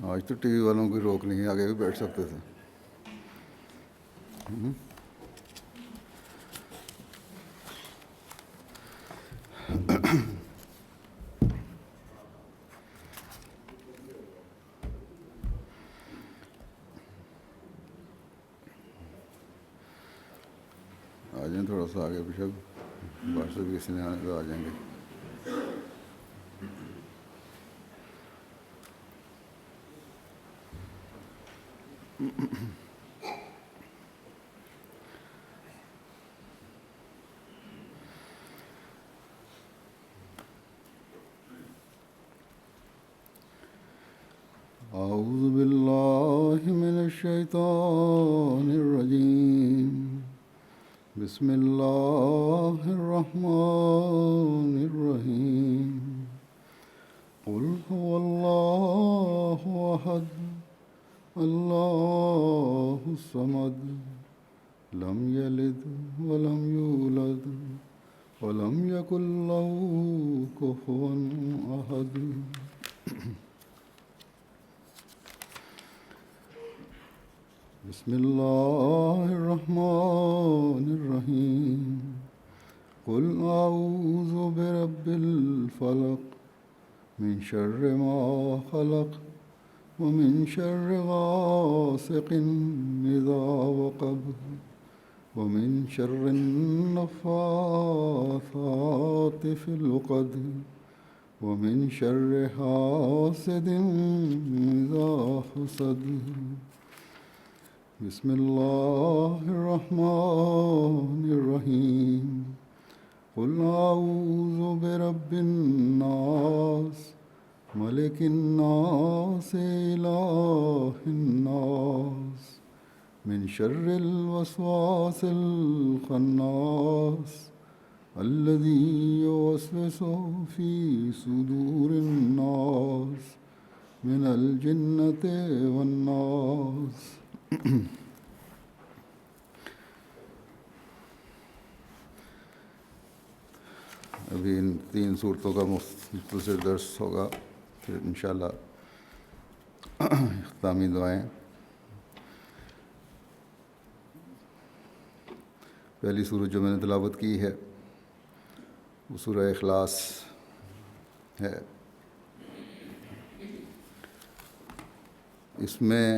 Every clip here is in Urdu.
آج تو ٹی وی والوں کی روک نہیں، آگے بھی بیٹھ سکتے تھے۔ آ جائیں تھوڑا سا آگے پیچھے، باہر سے بھی کسی نے آنے تو آ جائیں گے۔ أعوذ بالله من الشيطان الرجيم، بسم الله الرحمن الرحيم، قل هو الله أحد الله الصمد لم يلد ولم يولد ولم يكن له كفوا أحد۔ بسم الله الرحمن الرحيم، قل أعوذ برب الفلق من شر ما خلق ومن شر غاسق إذا وقب ومن شر النفاثات في العقد ومن شر حاسد إذا حسد۔ بسم الله الرحمن الرحيم، قل أعوذ برب الناس ملك الناس إله الناس من شر الوسواس الخناس الذي يوسوس في صدور الناس من الجنة والناس۔ ابھی ان 3 صورتوں کا مختصر درس ہوگا، پھر انشاءاللہ اختتامی دعائیں۔ پہلی صورت جو میں نے تلاوت کی ہے وہ سورہ اخلاص ہے۔ اس میں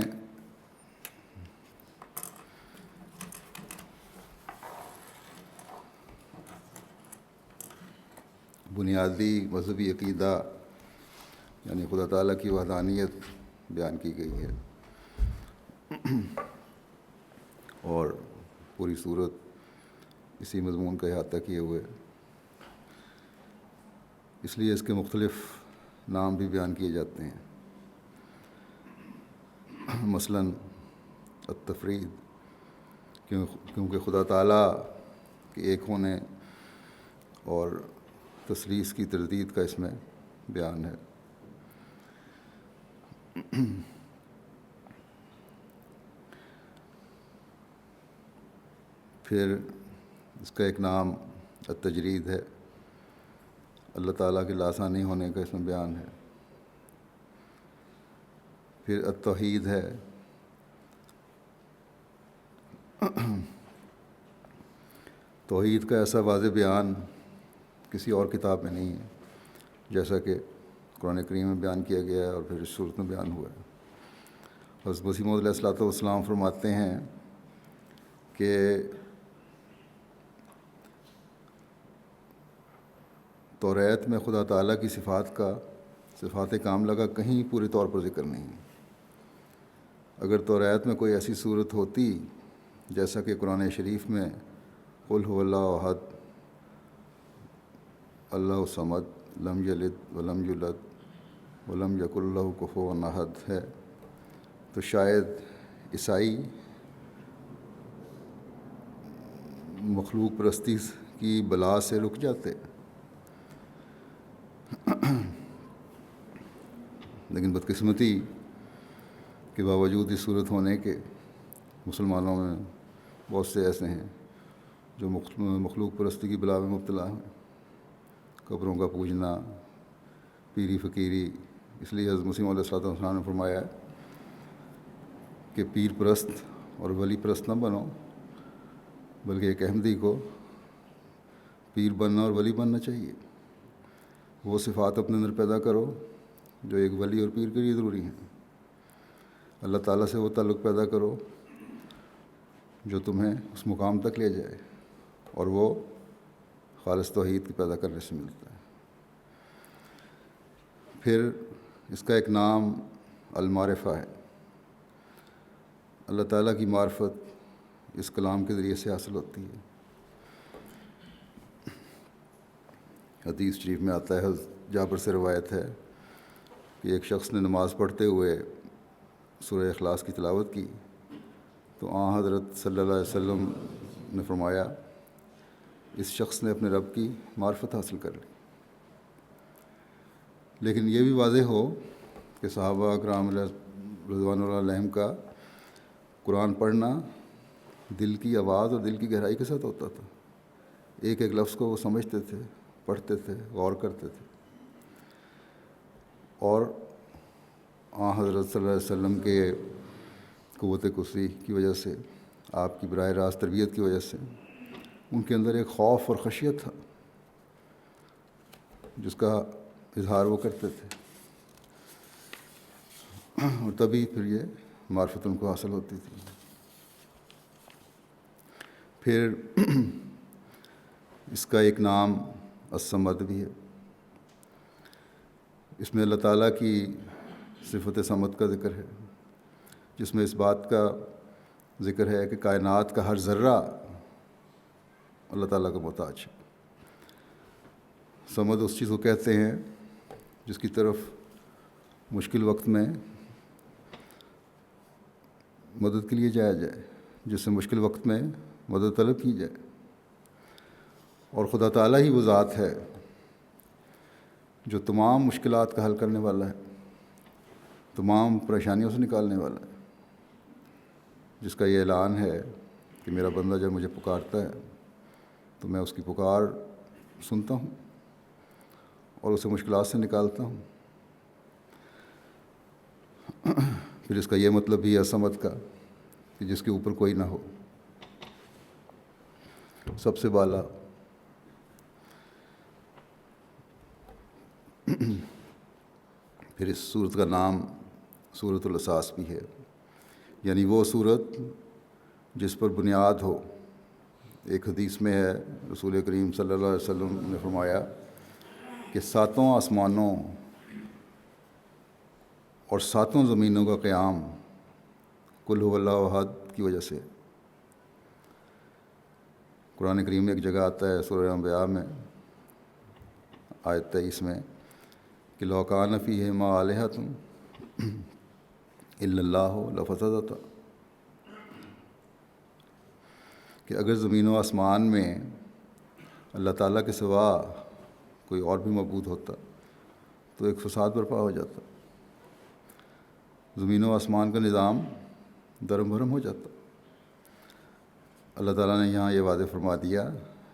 بنیادی مذہبی عقیدہ یعنی خدا تعالیٰ کی وحدانیت بیان کی گئی ہے، اور پوری صورت اسی مضمون کا احاطہ کیے ہوئے، اس لیے اس کے مختلف نام بھی بیان کیے جاتے ہیں، مثلاً التفرید، کیونکہ خدا تعالیٰ کے ایک ہونے اور تثلیث کی تردید کا اس میں بیان ہے۔ پھر اس کا ایک نام التجرید ہے، اللہ تعالیٰ کے لاسانی ہونے کا اس میں بیان ہے۔ پھر التوحید ہے، توحید کا ایسا واضح بیان کسی اور کتاب میں نہیں ہے، جیسا کہ قرآن کریم میں بیان کیا گیا ہے اور پھر اس صورت میں بیان ہوا ہے۔ حضرت مسیح موعود علیہ السلام فرماتے ہیں کہ توریت میں خدا تعالیٰ کی صفات کاملہ کا کہیں پورے طور پر ذکر نہیں ہے۔ اگر توریت میں کوئی ایسی صورت ہوتی جیسا کہ قرآن شریف میں قل هو اللہ احد اللہ الصمد لم یلد ولم یولد ولم یکن لہ کفوا احد ہے، تو شاید عیسائی مخلوق پرستی کی بلا سے رک جاتے، لیکن بدقسمتی کے باوجود اس صورت ہونے کے مسلمانوں میں بہت سے ایسے ہیں جو مخلوق پرستی کی بلا میں مبتلا ہیں۔ قبروں کا پوجنا، پیری فقیری. اس لیے حضرت مسیح علیہ السلام نے فرمایا ہے کہ پیر پرست اور ولی پرست نہ بنو، بلکہ ایک احمدی کو پیر بننا اور ولی بننا چاہیے. وہ صفات اپنے اندر پیدا کرو جو ایک ولی اور پیر کے لیے ضروری ہیں. اللہ تعالیٰ سے وہ تعلق پیدا کرو جو تمہیں اس مقام تک لے جائے، اور وہ خالص توحید کی پیدا کرنے سے ملتا ہے. پھر اس کا ایک نام المعرفہ ہے. اللہ تعالیٰ کی معرفت اس کلام کے ذریعے سے حاصل ہوتی ہے. حدیث شریف میں آتا ہے، حضرت جابر سے روایت ہے کہ ایک شخص نے نماز پڑھتے ہوئے سورہ اخلاص کی تلاوت کی تو آن حضرت صلی اللہ علیہ وسلم نے فرمایا اس شخص نے اپنے رب کی معرفت حاصل کر لی. لیکن یہ بھی واضح ہو کہ صحابہ کرام رضوان اللہ علیہم کا قرآن پڑھنا دل کی آواز اور دل کی گہرائی کے ساتھ ہوتا تھا. ایک ایک لفظ کو وہ سمجھتے تھے، پڑھتے تھے، غور کرتے تھے. اور آن حضرت صلی اللہ علیہ وسلم کے قوت کثری کی وجہ سے، آپ کی براہ راست تربیت کی وجہ سے ان کے اندر ایک خوف اور خشیت تھا جس کا اظہار وہ کرتے تھے، اور تبھی پھر یہ معرفت ان کو حاصل ہوتی تھی. پھر اس کا ایک نام الصمد بھی ہے. اس میں اللہ تعالیٰ کی صفت صمد کا ذکر ہے، جس میں اس بات کا ذکر ہے کہ کائنات کا ہر ذرہ اللہ تعالیٰ کا محتاج ہے. صمد اس چیز کو کہتے ہیں جس کی طرف مشکل وقت میں مدد کے لیے جایا جائے، جس سے مشکل وقت میں مدد طلب کی جائے. اور خدا تعالیٰ ہی وہ ذات ہے جو تمام مشکلات کا حل کرنے والا ہے، تمام پریشانیوں سے نکالنے والا ہے، جس کا یہ اعلان ہے کہ میرا بندہ جب مجھے پکارتا ہے تو میں اس کی پکار سنتا ہوں اور اسے مشکلات سے نکالتا ہوں. پھر اس کا یہ مطلب بھی ہے صمد کا کہ جس کے اوپر کوئی نہ ہو، سب سے بالا. پھر اس صورت کا نام سورۃ الاساس بھی ہے، یعنی وہ صورت جس پر بنیاد ہو. ایک حدیث میں ہے رسول کریم صلی اللہ علیہ وسلم نے فرمایا کہ 7 آسمانوں اور 7 زمینوں کا قیام قل هو اللہ احد کی وجہ سے. قرآن کریم میں ایک جگہ آتا ہے سورہ انبیاء میں آیت 23 میں کہ لو کان فیہما آلہۃ الا اللہ لفسدتا، کہ اگر زمین و آسمان میں اللہ تعالیٰ کے سوا کوئی اور بھی معبود ہوتا تو ایک فساد برپا ہو جاتا، زمین و آسمان کا نظام درم بھرم ہو جاتا. اللہ تعالیٰ نے یہاں یہ واضح فرما دیا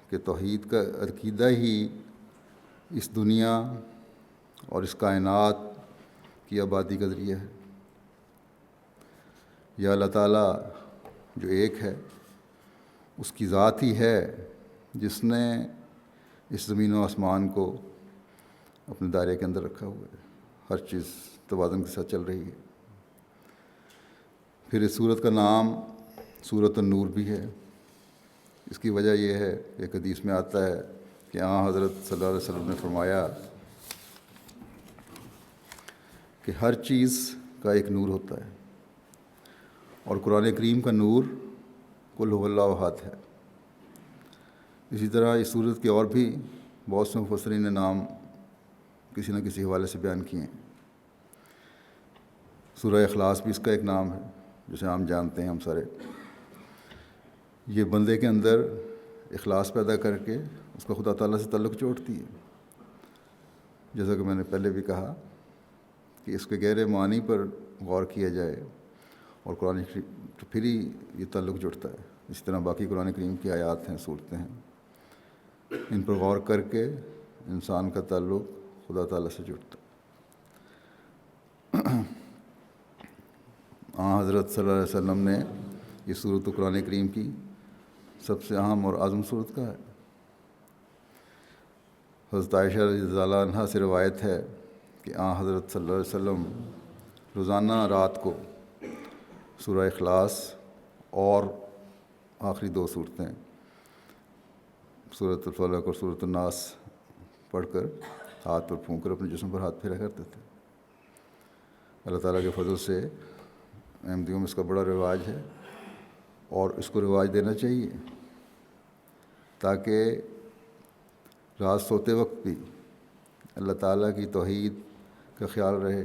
کہ توحید کا عقیدہ ہی اس دنیا اور اس کائنات کی آبادی کا ذریعہ ہے. یا اللہ تعالیٰ جو ایک ہے اس کی ذات ہی ہے جس نے اس زمین و آسمان کو اپنے دائرے کے اندر رکھا ہوا ہے، ہر چیز توازن کے ساتھ چل رہی ہے. پھر اس سورت کا نام سورۃ النور بھی ہے. اس کی وجہ یہ ہے، ایک حدیث میں آتا ہے کہ حضرت صلی اللہ علیہ وسلم نے فرمایا کہ ہر چیز کا ایک نور ہوتا ہے، اور قرآن کریم کا نور قل هو اللہ احد ہے. اسی طرح اس سورت کے اور بھی بہت سے مفسرین نے نام کسی نہ کسی حوالے سے بیان کیے ہیں. سورہ اخلاص بھی اس کا ایک نام ہے جسے ہم جانتے ہیں ہم سارے. یہ بندے کے اندر اخلاص پیدا کر کے اس کا خدا تعالیٰ سے تعلق جوڑتی ہے. جیسا کہ میں نے پہلے بھی کہا کہ اس کے گہرے معنی پر غور کیا جائے اور قرآن تو پھر ہی یہ تعلق جڑتا ہے. اسی طرح باقی قرآن کریم کی آیات ہیں، صورتیں ہیں، ان پر غور کر کے انسان کا تعلق خدا تعالیٰ سے جڑتا ہے۔ حضرت صلی اللہ علیہ وسلم نے یہ صورت قرآن کریم کی سب سے اہم اور اعظم صورت کا ہے۔ حضرت عائشہ رضی اللہ عنہا سے روایت ہے کہ حضرت صلی اللہ علیہ وسلم روزانہ رات کو سورہ اخلاص اور آخری 2 صورتیں سورۃ الفلق اور سورۃ الناس پڑھ کر ہاتھ پر پھونک کر اپنے جسم پر ہاتھ پھیرا کرتے تھے۔ اللہ تعالیٰ کے فضل سے احمدیوں میں اس کا بڑا رواج ہے اور اس کو رواج دینا چاہیے، تاکہ رات سوتے وقت بھی اللہ تعالیٰ کی توحید کا خیال رہے،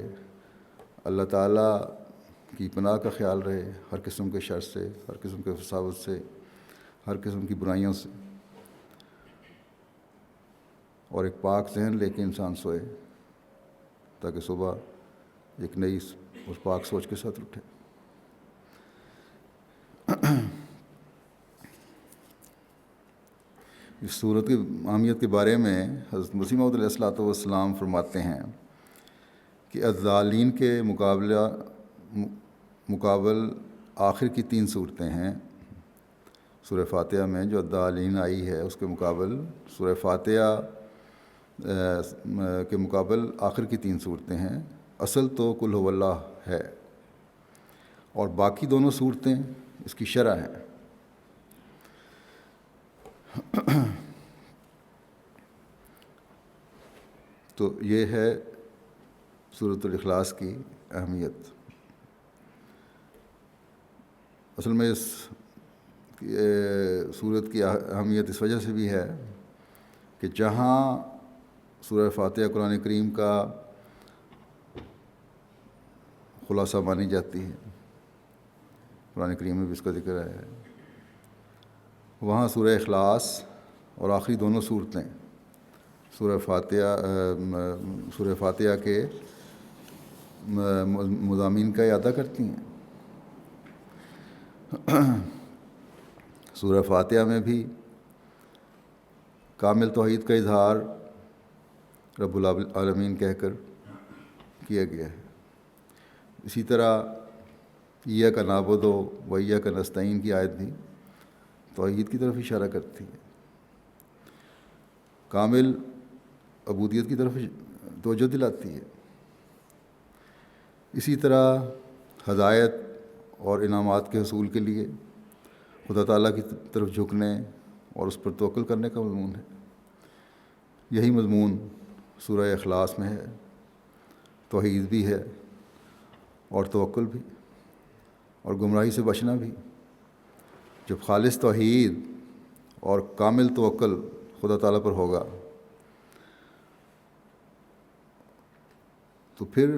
اللہ تعالیٰ کی پناہ کا خیال رہے، ہر قسم کے شر سے، ہر قسم کے فساوت سے، ہر قسم کی برائیوں سے، اور ایک پاک ذہن لے کے انسان سوئے تاکہ صبح ایک نئی اور پاک سوچ کے ساتھ اٹھے۔ اس صورت کی اہمیت کے بارے میں حضرت مسیح موعود علیہ الصلوۃ والسلام فرماتے ہیں کہ الضالین کے مقابل آخر کی 3 صورتیں ہیں۔ سورہ فاتحہ میں جو الضالین آئی ہے اس کے مقابل سورہ فاتحہ کے مقابل آخر کی 3 صورتیں ہیں۔ اصل تو قل هو اللہ ہے اور باقی دونوں صورتیں اس کی شرح ہیں۔ تو یہ ہے سورۃ الاخلاص کی اہمیت۔ اصل میں اس سورت کی اہمیت اس وجہ سے بھی ہے کہ جہاں سورہ فاتحہ قرآن کریم کا خلاصہ مانی جاتی ہے، قرآن کریم میں بھی اس کا ذکر ہے، وہاں سورہ اخلاص اور آخری دونوں صورتیں سورہ فاتحہ کے مضامین کا اعادہ کرتی ہیں۔ سورہ فاتحہ میں بھی کامل توحید کا اظہار رب العالمین کہہ کر کیا گیا ہے۔ اسی طرح ایاک نعبد و ایاک نستعین کی آیت بھی توحید کی طرف اشارہ کرتی ہے، کامل عبودیت کی طرف توجہ دلاتی ہے۔ اسی طرح ہدایت اور انعامات کے حصول کے لیے خدا تعالیٰ کی طرف جھکنے اور اس پر توکل کرنے کا مضمون ہے۔ یہی مضمون سورہ اخلاص میں ہے، توحید بھی ہے اور توکل بھی اور گمراہی سے بچنا بھی۔ جب خالص توحید اور کامل توکل خدا تعالیٰ پر ہوگا تو پھر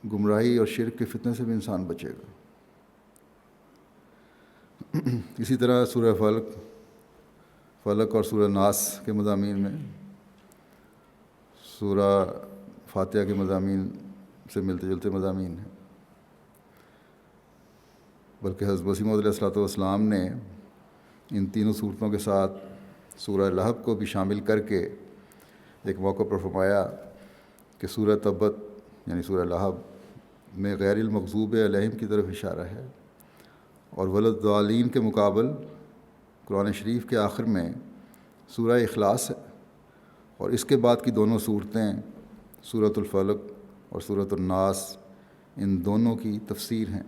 گمراہی اور شرک کے فتنے سے بھی انسان بچے گا۔ اسی طرح سورہ فلق اور سورہ ناس کے مضامین میں سورہ فاتحہ کے مضامین سے ملتے جلتے مضامین ہیں، بلکہ حضرت مسیح موعود علیہ الصلوۃ والسلام نے ان تینوں صورتوں کے ساتھ سورہ لہب کو بھی شامل کر کے ایک موقع پر فرمایا کہ سورہ تبت یعنی سورہ لہب میں غیر المغضوب علیہم کی طرف اشارہ ہے، اور وللضالین کے مقابل قرآن شریف کے آخر میں سورہ اخلاص ہے، اور اس کے بعد کی دونوں صورتیں سورۃ الفلق اور سورۃ الناس ان دونوں کی تفسیر ہیں۔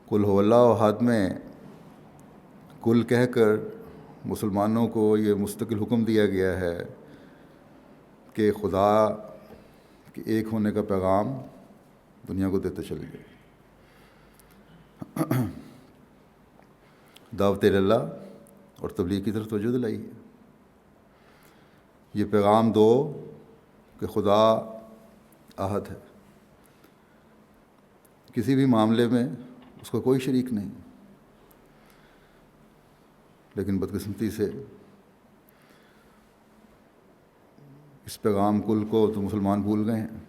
قل هو اللہ احد میں کل کہہ کر مسلمانوں کو یہ مستقل حکم دیا گیا ہے کہ خدا کے ایک ہونے کا پیغام دنیا کو دیتے چلے گئے۔ دعوت اللہ اور تبلیغ کی طرف توجہ دلائی ہے۔ یہ پیغام دو کہ خدا احد ہے، کسی بھی معاملے میں اس کا کوئی شریک نہیں، لیکن بدقسمتی سے اس پیغام کل کو تو مسلمان بھول گئے ہیں۔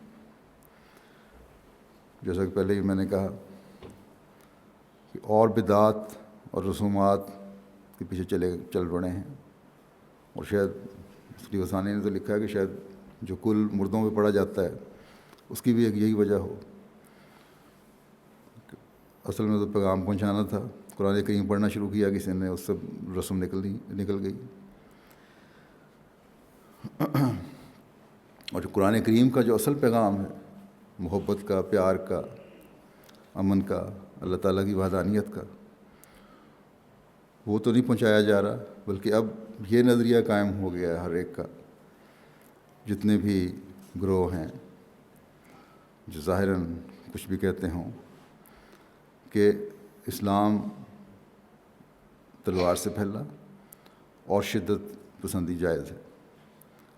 جیسا کہ پہلے ہی میں نے کہا کہ اور بدعات اور رسومات کے پیچھے چل پڑے ہیں. اور شاید خلیفہ ثانی نے تو لکھا ہے کہ شاید جو کل مردوں پہ پڑا جاتا ہے اس کی بھی ایک یہی وجہ ہو. اصل میں تو پیغام پہنچانا تھا، قرآن کریم پڑھنا شروع کیا کسی نے، اس سے رسم نکل گئی. اور جو قرآن کریم کا جو اصل پیغام ہے، محبت کا، پیار کا، امن کا، اللہ تعالیٰ کی وحدانیت کا، وہ تو نہیں پہنچایا جا رہا، بلکہ اب یہ نظریہ قائم ہو گیا ہے ہر ایک کا، جتنے بھی گروہ ہیں جو ظاہراً کچھ بھی کہتے ہوں، کہ اسلام تلوار سے پھیلا اور شدت پسندی جائز ہے.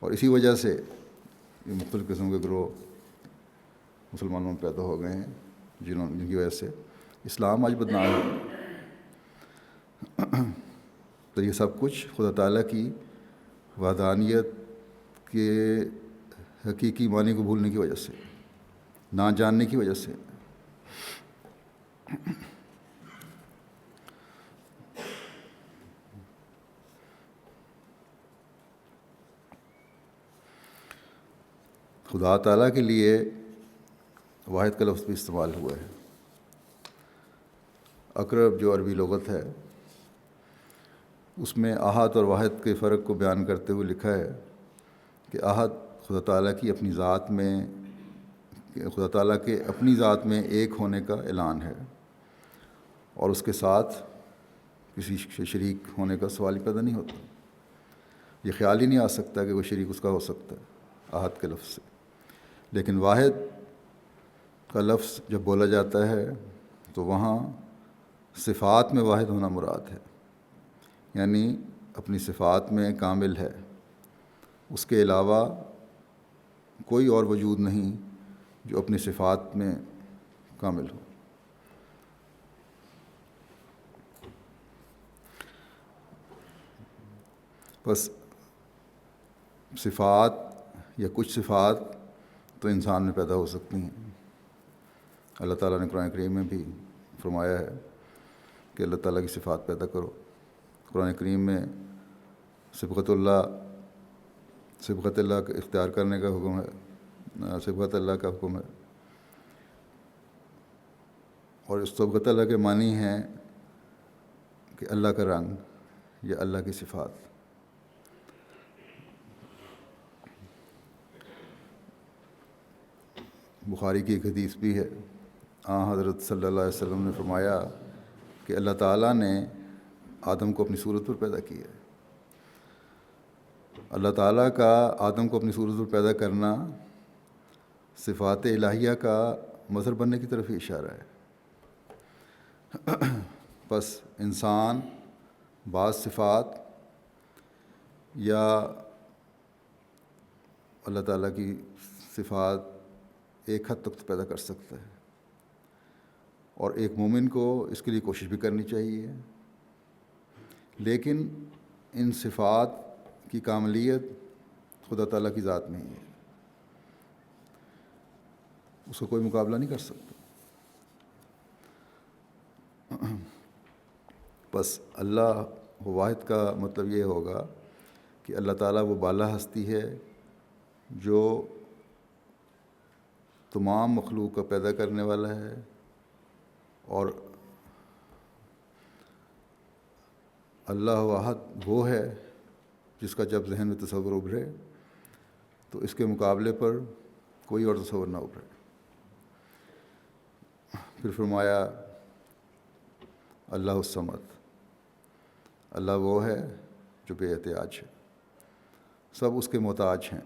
اور اسی وجہ سے یہ مختلف قسم کے گروہ مسلمانوں میں پیدا ہو گئے ہیں، جن کی وجہ سے اسلام آج بدنام ہے. تو یہ سب کچھ خدا تعالیٰ کی وحدانیت کے حقیقی معنی کو بھولنے کی وجہ سے، نہ جاننے کی وجہ سے. خدا تعالیٰ کے لیے واحد کا لفظ بھی استعمال ہوا ہے. اقرب جو عربی لغت ہے اس میں احد اور واحد کے فرق کو بیان کرتے ہوئے لکھا ہے کہ احد خدا تعالیٰ کی اپنی ذات میں، خدا تعالیٰ کے اپنی ذات میں ایک ہونے کا اعلان ہے، اور اس کے ساتھ کسی شریک ہونے کا سوال ہی پیدا نہیں ہوتا. یہ خیال ہی نہیں آ سکتا کہ وہ شریک اس کا ہو سکتا ہے احد کے لفظ سے. لیکن واحد کا لفظ جب بولا جاتا ہے تو وہاں صفات میں واحد ہونا مراد ہے، یعنی اپنی صفات میں کامل ہے، اس کے علاوہ کوئی اور وجود نہیں جو اپنی صفات میں کامل ہو. بس صفات یا کچھ صفات تو انسان میں پیدا ہو سکتی ہیں. اللہ تعالیٰ نے قرآن کریم میں بھی فرمایا ہے کہ اللہ تعالیٰ کی صفات پیدا کرو. قرآن کریم میں صبغت اللہ کا اختیار کرنے کا حکم ہے، صبغت اللہ کا حکم ہے. اور اس صبغت اللہ کے معنی ہیں کہ اللہ کا رنگ یا اللہ کی صفات. بخاری کی ایک حدیث بھی ہے، حضرت صلی اللہ علیہ وسلم نے فرمایا کہ اللہ تعالیٰ نے آدم کو اپنی صورت پر پیدا کیا ہے. اللہ تعالیٰ کا آدم کو اپنی صورت پر پیدا کرنا صفات الہیہ کا مظہر بننے کی طرف ہی اشارہ ہے. بس انسان بعض صفات یا اللہ تعالیٰ کی صفات ایک حد تک پیدا کر سکتا ہے، اور ایک مومن کو اس کے لیے کوشش بھی کرنی چاہیے. لیکن ان صفات کی کاملیت خدا تعالیٰ کی ذات میں ہی ہے، اس کو کوئی مقابلہ نہیں کر سکتا. بس اللہ واحد کا مطلب یہ ہوگا کہ اللہ تعالیٰ وہ بالا ہستی ہے جو تمام مخلوق کا پیدا کرنے والا ہے، اور اللہ واحد وہ ہے جس کا جب ذہن میں تصور ابھرے تو اس کے مقابلے پر کوئی اور تصور نہ ابھرے. پھر فرمایا اللہ الصمد، اللہ وہ ہے جو بے احتیاج ہے، سب اس کے محتاج ہیں،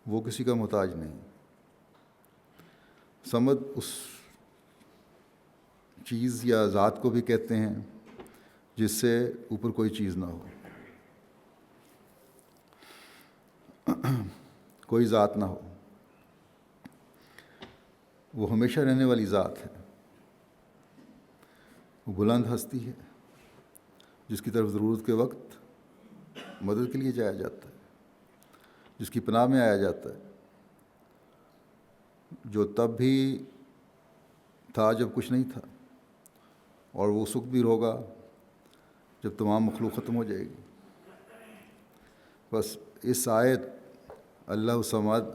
وہ کسی کا محتاج نہیں. صمد اس چیز یا ذات کو بھی کہتے ہیں جس سے اوپر کوئی چیز نہ ہو، کوئی ذات نہ ہو. وہ ہمیشہ رہنے والی ذات ہے، وہ بلند ہستی ہے جس کی طرف ضرورت کے وقت مدد کے لیے جایا جاتا ہے، جس کی پناہ میں آیا جاتا ہے، جو تب بھی تھا جب کچھ نہیں تھا، اور وہ سکھ بھی ہوگا جب تمام مخلوق ختم ہو جائے گی۔ بس اس آیت اللہ الصمد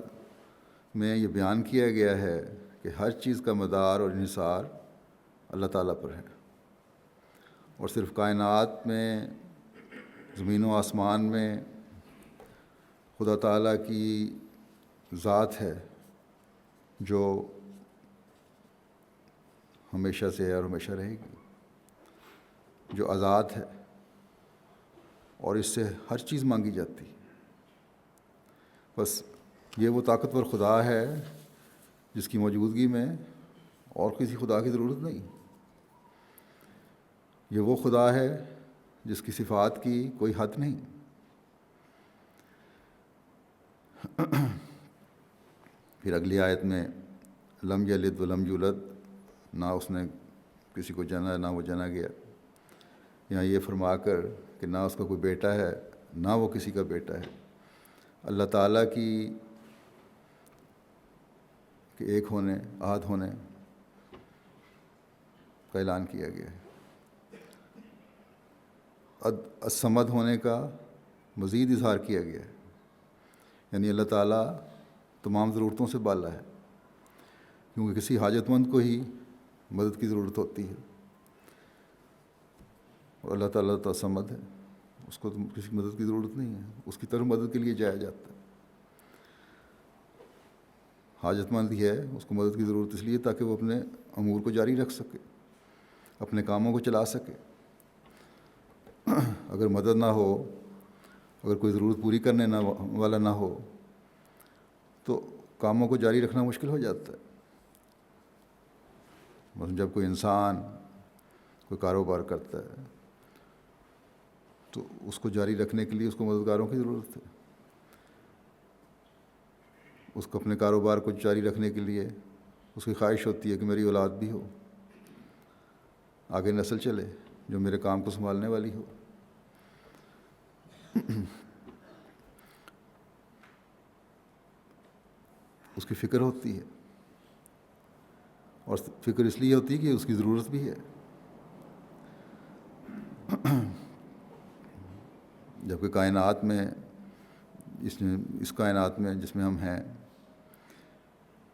میں یہ بیان کیا گیا ہے کہ ہر چیز کا مدار اور انحصار اللہ تعالیٰ پر ہے، اور صرف کائنات میں، زمین و آسمان میں خدا تعالیٰ کی ذات ہے جو ہمیشہ سے ہے اور ہمیشہ رہے گی، جو آزاد ہے اور اس سے ہر چیز مانگی جاتی ہے۔ بس یہ وہ طاقتور خدا ہے جس کی موجودگی میں اور کسی خدا کی ضرورت نہیں۔ یہ وہ خدا ہے جس کی صفات کی کوئی حد نہیں۔ پھر اگلی آیت میں لم یلد ولم یولد، نہ اس نے کسی کو جنا نہ وہ جنا گیا، یہاں یہ فرما کر کہ نہ اس کا کوئی بیٹا ہے نہ وہ کسی کا بیٹا ہے، اللہ تعالیٰ کی کہ ایک ہونے، احد ہونے کا اعلان کیا گیا ہے۔ الصمد ہونے کا مزید اظہار کیا گیا ہے، یعنی اللہ تعالیٰ تمام ضرورتوں سے بالا ہے، کیونکہ کسی حاجت مند کو ہی مدد کی ضرورت ہوتی ہے، اور اللہ تعالیٰ تو الصمد ہے، اس کو تو کسی مدد کی ضرورت نہیں ہے، اس کی طرف مدد کے لیے جایا جاتا ہے۔ حاجت مند ہی ہے، اس کو مدد کی ضرورت اس لیے تاکہ وہ اپنے امور کو جاری رکھ سکے، اپنے کاموں کو چلا سکے۔ اگر مدد نہ ہو، اگر کوئی ضرورت پوری کرنے والا نہ ہو تو کاموں کو جاری رکھنا مشکل ہو جاتا ہے۔ مثلا جب کوئی انسان کوئی کاروبار کرتا ہے تو اس کو جاری رکھنے کے لیے اس کو مددگاروں کی ضرورت ہے۔ اس کو اپنے کاروبار کو جاری رکھنے کے لیے اس کی خواہش ہوتی ہے کہ میری اولاد بھی ہو، آگے نسل چلے جو میرے کام کو سنبھالنے والی ہو۔ اس کی فکر ہوتی ہے، اور فکر اس لیے ہوتی ہے کہ اس کی ضرورت بھی ہے۔ جبکہ کائنات میں اس کائنات میں جس میں ہم ہیں،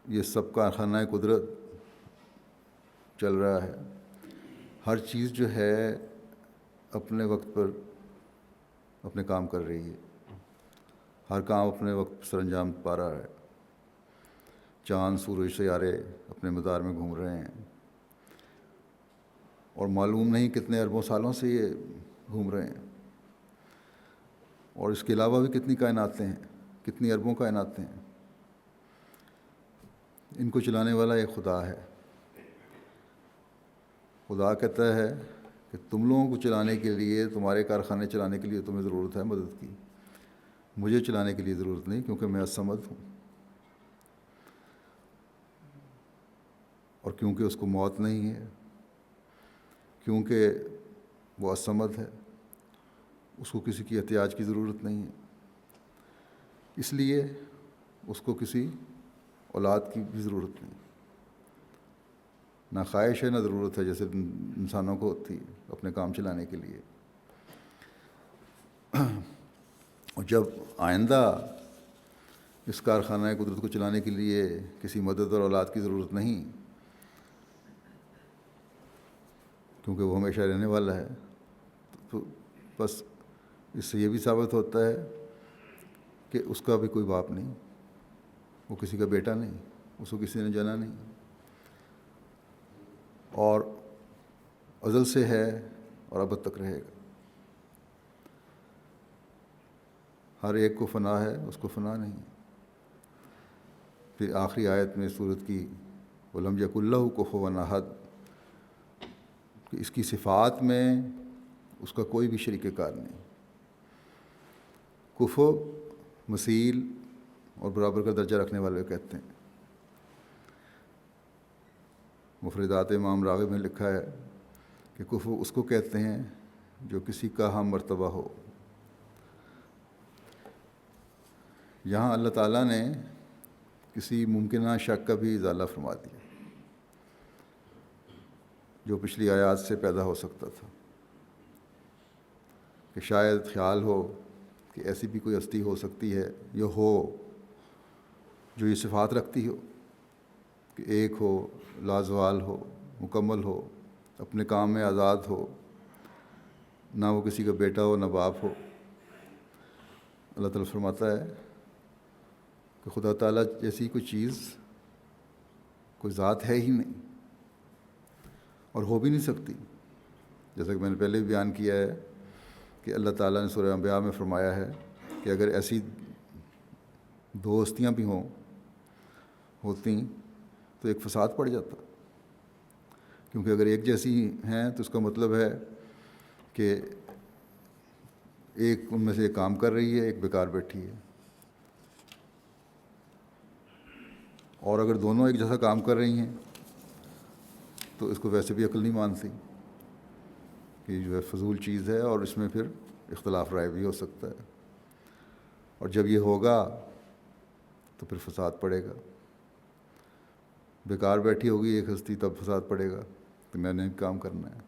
یہ سب کارخانہ قدرت چل رہا ہے، ہر چیز جو ہے اپنے وقت پر اپنے کام کر رہی ہے، ہر کام اپنے وقت پر سر انجام پا رہا ہے۔ چاند، سورج، سیارے اپنے مدار میں گھوم رہے ہیں، اور معلوم نہیں کتنے اربوں سالوں سے یہ گھوم رہے ہیں، اور اس کے علاوہ بھی کتنی کائناتیں ہیں، کتنی اربوں کائناتیں ہیں۔ ان کو چلانے والا ایک خدا ہے۔ خدا کہتا ہے کہ تم لوگوں کو چلانے کے لیے، تمہارے کارخانے چلانے کے لیے تمہیں ضرورت ہے مدد کی، مجھے چلانے کے لیے ضرورت نہیں، کیونکہ میں الصمد ہوں، اور کیونکہ اس کو موت نہیں ہے، کیونکہ وہ الصمد ہے، اس کو کسی کی احتیاج کی ضرورت نہیں ہے، اس لیے اس کو کسی اولاد کی بھی ضرورت نہیں، نہ خواہش ہے نہ ضرورت ہے جیسے انسانوں کو ہوتی ہے اپنے کام چلانے کے لیے۔ اور جب آئندہ اس کارخانہ قدرت کو چلانے کے لیے کسی مدد اور اولاد کی ضرورت نہیں، کیونکہ وہ ہمیشہ رہنے والا ہے، تو بس اس سے یہ بھی ثابت ہوتا ہے کہ اس کا بھی کوئی باپ نہیں، وہ کسی کا بیٹا نہیں، اس کو کسی نے جنا نہیں، اور ازل سے ہے اور ابد تک رہے گا۔ ہر ایک کو فنا ہے، اس کو فنا نہیں۔ پھر آخری آیت میں سورت کی وَلَمْ يَكُن لَّهُ كُفُوًا أَحَدٌ، کہ اس کی صفات میں اس کا کوئی بھی شریک کار نہیں۔ کفو مثیل اور برابر کا درجہ رکھنے والے کہتے ہیں۔ مفردات امام راغب نے لکھا ہے کہ کفو اس کو کہتے ہیں جو کسی کا ہم مرتبہ ہو۔ یہاں اللہ تعالیٰ نے کسی ممکنہ شک کا بھی ازالہ فرما دیا جو پچھلی آیات سے پیدا ہو سکتا تھا۔ کہ شاید خیال ہو کہ ایسی بھی کوئی ہستی ہو سکتی ہے یا ہو جو یہ صفات رکھتی ہو کہ ایک ہو، لازوال ہو، مکمل ہو، اپنے کام میں آزاد ہو، نہ وہ کسی کا بیٹا ہو نہ باپ ہو۔ اللہ تعالیٰ فرماتا ہے کہ خدا تعالیٰ جیسی کوئی چیز، کوئی ذات ہے ہی نہیں اور ہو بھی نہیں سکتی۔ جیسا کہ میں نے پہلے بھی بیان کیا ہے کہ اللہ تعالیٰ نے سورہ انبیاء میں فرمایا ہے کہ اگر ایسی دو ہستیاں بھی ہوتی تو ایک فساد پڑ جاتا، کیونکہ اگر ایک جیسی ہیں تو اس کا مطلب ہے کہ ایک ان میں سے ایک کام کر رہی ہے، ایک بیکار بیٹھی ہے، اور اگر دونوں ایک جیسا کام کر رہی ہیں تو اس کو ویسے بھی عقل نہیں مانتی کہ جو ہے فضول چیز ہے اور اس میں پھر اختلاف رائے بھی ہو سکتا ہے، اور جب یہ ہوگا تو پھر فساد پڑے گا۔ بیکار بیٹھی ہوگی ایک ہستی تب فساد پڑے گا کہ میں نے کام کرنا ہے۔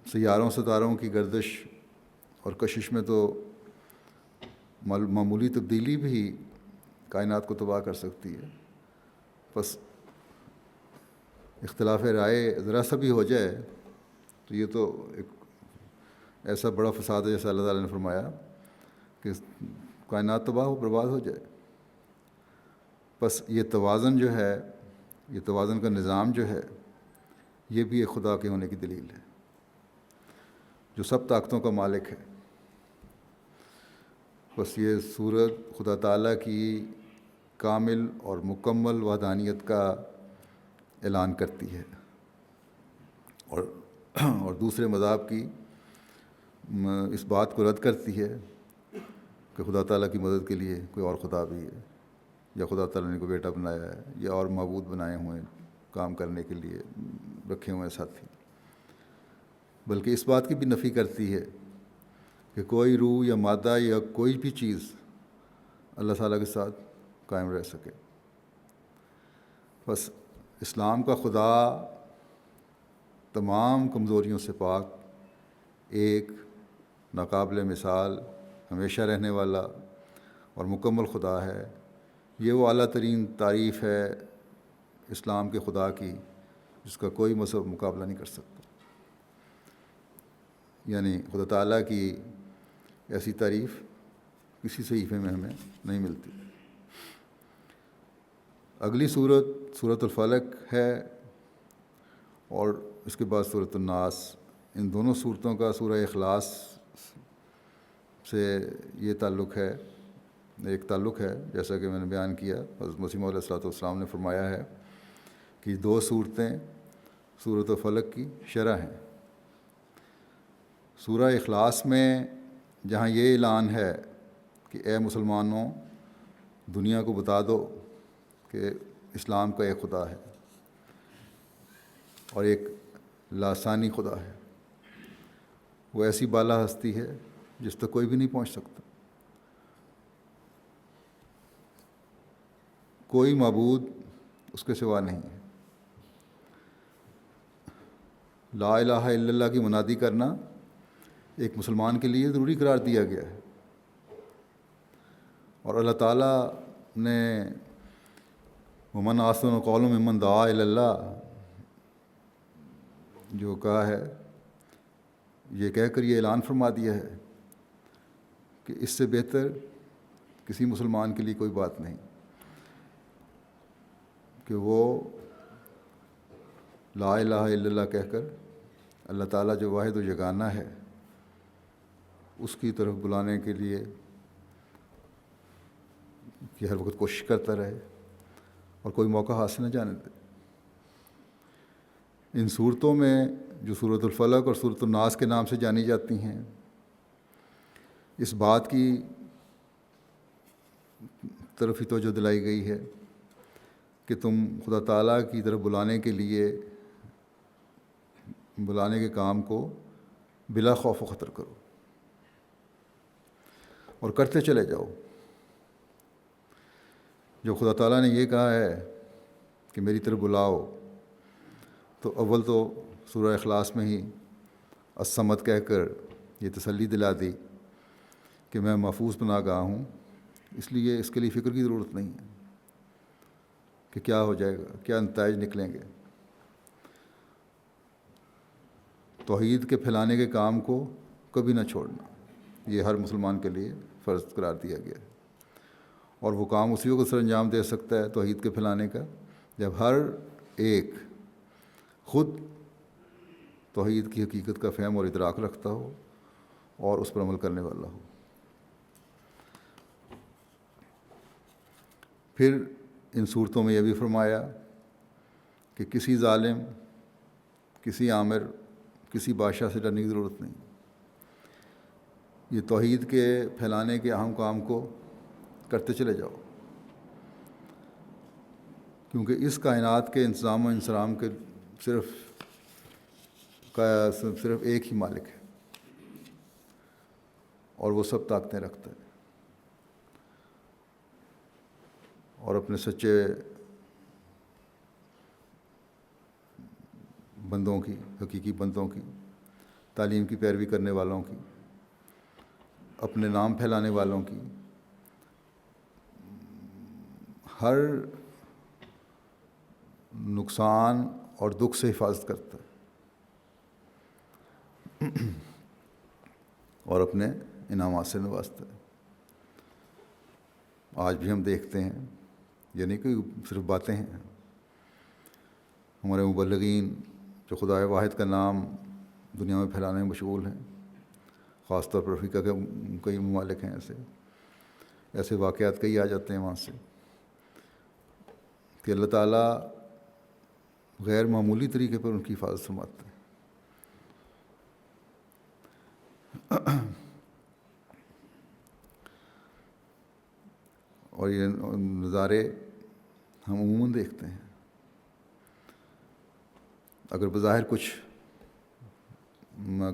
سیاروں ستاروں کی گردش اور کشش میں تو معمولی تبدیلی بھی کائنات کو تباہ کر سکتی ہے، بس اختلاف رائے ذرا سا بھی ہو جائے تو یہ تو ایک ایسا بڑا فساد ہے جیسا اللہ تعالیٰ نے فرمایا کہ کائنات تباہ و برباد ہو جائے۔ بس یہ توازن جو ہے، یہ توازن کا نظام جو ہے، یہ بھی ایک خدا کے ہونے کی دلیل ہے جو سب طاقتوں کا مالک ہے۔ بس یہ صورت خدا تعالیٰ کی کامل اور مکمل وحدانیت کا اعلان کرتی ہے، اور دوسرے مذاہب کی اس بات کو رد کرتی ہے کہ خدا تعالیٰ کی مدد کے لیے کوئی اور خدا بھی ہے، یا خدا تعالیٰ نے کوئی بیٹا بنایا ہے، یا اور معبود بنائے ہوئے ہیں کام کرنے کے لیے رکھے ہوئے ہیں ساتھی، بلکہ اس بات کی بھی نفی کرتی ہے کہ کوئی روح یا مادہ یا کوئی بھی چیز اللہ تعالیٰ کے ساتھ قائم رہ سکے۔ بس اسلام کا خدا تمام کمزوریوں سے پاک، ایک ناقابل مثال، ہمیشہ رہنے والا اور مکمل خدا ہے۔ یہ وہ اعلیٰ ترین تعریف ہے اسلام کے خدا کی جس کا کوئی مذہب مقابلہ نہیں کر سکتا، یعنی خدا تعالیٰ کی ایسی تعریف کسی صحیفے میں ہمیں نہیں ملتی۔ اگلی سورۃ الفلق ہے اور اس کے بعد سورۃ الناس۔ ان دونوں صورتوں کا سورہ اخلاص سے یہ تعلق ہے، ایک تعلق ہے، جیسا کہ میں نے بیان کیا۔ حضرت مسیح موعود علیہ الصلوۃ والسلام نے فرمایا ہے کہ دو صورتیں سورۃ الفلق کی شرح ہیں۔ سورہ اخلاص میں جہاں یہ اعلان ہے کہ اے مسلمانوں، دنیا کو بتا دو کہ اسلام کا ایک خدا ہے اور ایک لاثانی خدا ہے، وہ ایسی بالا ہستی ہے جس تک کوئی بھی نہیں پہنچ سکتا، کوئی معبود اس کے سوا نہیں ہے۔ لا الہ الا اللہ کی منادی کرنا ایک مسلمان کے لیے ضروری قرار دیا گیا ہے، اور اللہ تعالیٰ نے ومن احسن قولا ممن دعا الی اللہ جو کہا ہے، یہ کہہ کر یہ اعلان فرما دیا ہے کہ اس سے بہتر کسی مسلمان کے لیے کوئی بات نہیں کہ وہ لا الہ الا اللہ کہہ کر اللہ تعالیٰ جو واحد و یگانہ ہے اس کی طرف بلانے کے لیے کہ ہر وقت کوشش کرتا رہے اور کوئی موقع حاصل نہ جانے دے۔ ان صورتوں میں جو سورۃ الفلق اور سورۃ الناس کے نام سے جانی جاتی ہیں، اس بات کی طرف ہی توجہ دلائی گئی ہے کہ تم خدا تعالیٰ کی طرف بلانے کے لیے، بلانے کے کام کو بلا خوف و خطر کرو اور کرتے چلے جاؤ۔ جو خدا تعالیٰ نے یہ کہا ہے کہ میری طرف بلاؤ، تو اول تو سورہ اخلاص میں ہی الصمد کہہ کر یہ تسلی دلا دی کہ میں محفوظ پناہ گاہ ہوں، اس لیے اس کے لیے فکر کی ضرورت نہیں ہے کہ کیا ہو جائے گا، کیا نتائج نکلیں گے۔ توحید کے پھیلانے کے کام کو کبھی نہ چھوڑنا، یہ ہر مسلمان کے لیے فرض قرار دیا گیا ہے، اور وہ کام اسی وقت سر انجام دے سکتا ہے توحید کے پھیلانے کا جب ہر ایک خود توحید کی حقیقت کا فہم اور ادراک رکھتا ہو اور اس پر عمل کرنے والا ہو۔ پھر ان صورتوں میں یہ بھی فرمایا کہ کسی ظالم، کسی آمر، کسی بادشاہ سے ڈرنے کی ضرورت نہیں، یہ توحید کے پھیلانے کے اہم کام کو کرتے چلے جاؤ، کیونکہ اس کائنات کے انتظام و انصرام کے صرف ایک ہی مالک ہے اور وہ سب طاقتیں رکھتا ہے، اور اپنے سچے بندوں کی، حقیقی بندوں کی، تعلیم کی پیروی کرنے والوں کی، اپنے نام پھیلانے والوں کی ہر نقصان اور دکھ سے حفاظت کرتا ہے اور اپنے انعامات سے نوازتا ہے۔ آج بھی ہم دیکھتے ہیں، یہ نہیں کہ صرف باتیں ہیں، ہمارے مبلغین جو خدا واحد کا نام دنیا میں پھیلانے میں مشغول ہیں، خاص طور پر افریقہ کے کئی ممالک ہیں، ایسے واقعات کئی آ جاتے ہیں وہاں سے کہ اللہ تعالیٰ غیر معمولی طریقے پر ان کی حفاظت فرماتا ہے۔ اور یہ نظارے ہم عموماً دیکھتے ہیں، اگر بظاہر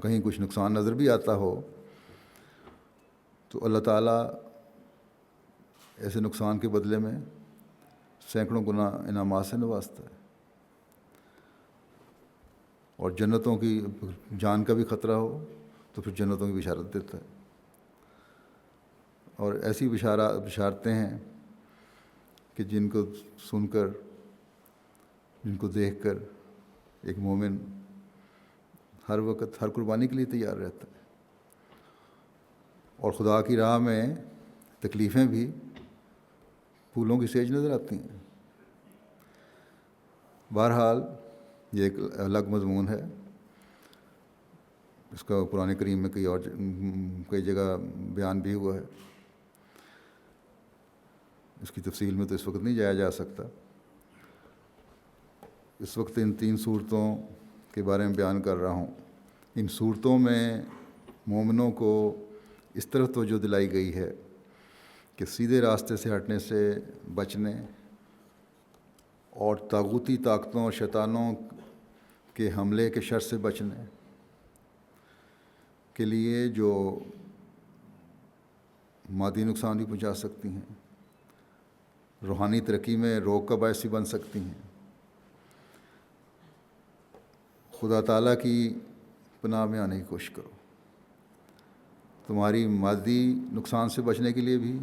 کہیں کچھ نقصان نظر بھی آتا ہو تو اللہ تعالیٰ ایسے نقصان کے بدلے میں سینکڑوں گنا انعامات سے نوازتا ہے، اور جنتوں کی جان کا بھی خطرہ ہو تو پھر جنتوں کی بشارت دیتا ہے، اور ایسی بشارتیں ہیں کہ جن کو سن کر، جن کو دیکھ کر ایک مومن ہر وقت ہر قربانی کے لیے تیار رہتا ہے، اور خدا کی راہ میں تکلیفیں بھی پھولوں کی سیج نظر آتی ہیں۔ بہرحال یہ ایک الگ مضمون ہے، اس کا قرآن کریم میں کئی جگہ بیان بھی ہوا ہے، اس کی تفصیل میں تو اس وقت نہیں جایا جا سکتا۔ اس وقت ان 3 صورتوں کے بارے میں بیان کر رہا ہوں۔ ان صورتوں میں مومنوں کو اس طرف توجہ دلائی گئی ہے کہ سیدھے راستے سے ہٹنے سے بچنے اور طاغوتی طاقتوں اور شیطانوں کے حملے کے شر سے بچنے کے لیے جو مادی نقصان بھی پہنچا سکتی ہیں، روحانی ترقی میں روک کا باعث بھی بن سکتی ہیں، خدا تعالیٰ کی پناہ میں آنے کی کوشش کرو۔ تمہاری مادی نقصان سے بچنے کے لیے بھی،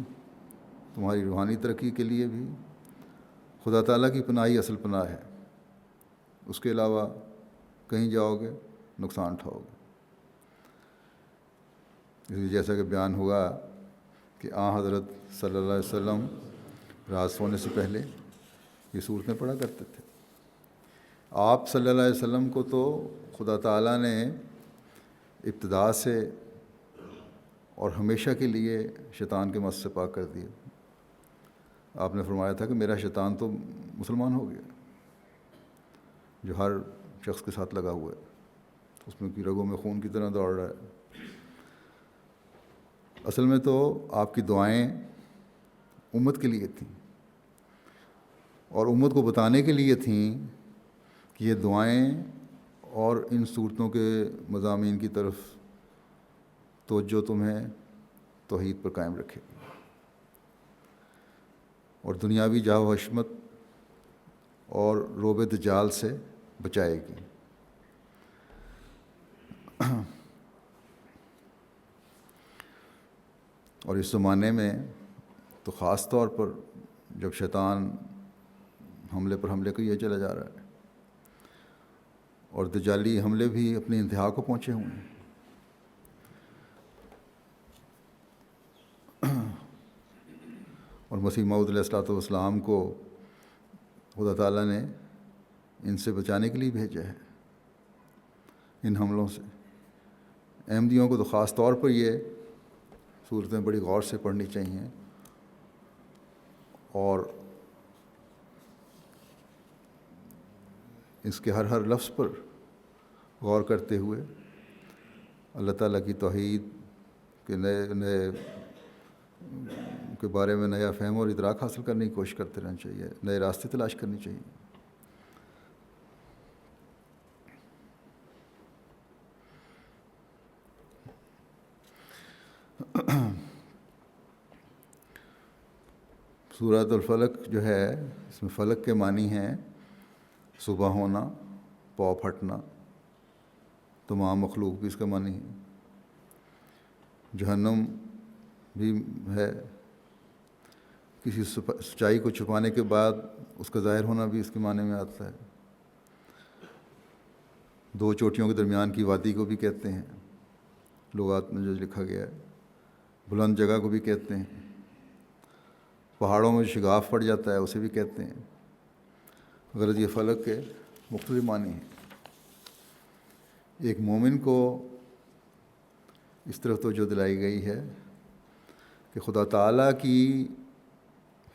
تمہاری روحانی ترقی کے لیے بھی خدا تعالیٰ کی پناہ ہی اصل پناہ ہے، اس کے علاوہ کہیں جاؤ گے نقصان اٹھاؤ گے۔ اس لیے جیسا کہ بیان ہوا کہ حضرت صلی اللہ علیہ وسلم رات سونے سے پہلے یہ صورتیں پڑھا کرتے تھے۔ آپ صلی اللہ علیہ وسلم کو تو خدا تعالیٰ نے ابتدا سے اور ہمیشہ کے لیے شیطان کے مس سے پاک کر دیا۔ آپ نے فرمایا تھا کہ میرا شیطان تو مسلمان ہو گیا، جو ہر شخص کے ساتھ لگا ہوا ہے، اس میں کی رگوں میں خون کی طرح دوڑ رہا ہے۔ اصل میں تو آپ کی دعائیں امت کے لیے تھیں، اور امت کو بتانے کے لیے تھیں کہ یہ دعائیں اور ان صورتوں کے مضامین کی طرف توجہ تمہیں توحید پر قائم رکھے گی اور دنیاوی جاہ و حشمت اور روب دجال سے بچائے گی۔ اور اس زمانے میں تو خاص طور پر جب شیطان حملے پر حملے کیے چلا جا رہا ہے اور دجالی حملے بھی اپنی انتہا کو پہنچے ہوئے ہیں. اور مسیح موعود علیہ الصلوۃ والسلام کو خدا تعالیٰ نے ان سے بچانے کے لیے بھیجا ہے، ان حملوں سے. احمدیوں کو تو خاص طور پر یہ صورتیں بڑی غور سے پڑھنی چاہیے اور اس کے ہر لفظ پر غور کرتے ہوئے اللہ تعالیٰ کی توحید کے نئے کے بارے میں نیا فہم اور ادراک حاصل کرنے کی کوشش کرتے رہنا چاہیے، نئے راستے تلاش کرنی چاہیے. سورۃ الفلق جو ہے اس میں فلق کے معنی ہیں صبح ہونا، پاؤں پھٹنا، تمام مخلوق بھی اس کا معنی ہے. جہنم بھی ہے، کسی سچائی کو چھپانے کے بعد اس کا ظاہر ہونا بھی اس کے معنی میں آتا ہے. دو چوٹیوں کے درمیان کی وادی کو بھی کہتے ہیں، لغات میں جو لکھا گیا ہے. بلند جگہ کو بھی کہتے ہیں، پہاڑوں میں شگاف پڑ جاتا ہے اسے بھی کہتے ہیں. غرض یہ فلق کے مختلف معنی ہیں. ایک مومن کو اس طرف توجہ دلائی گئی ہے کہ خدا تعالیٰ کی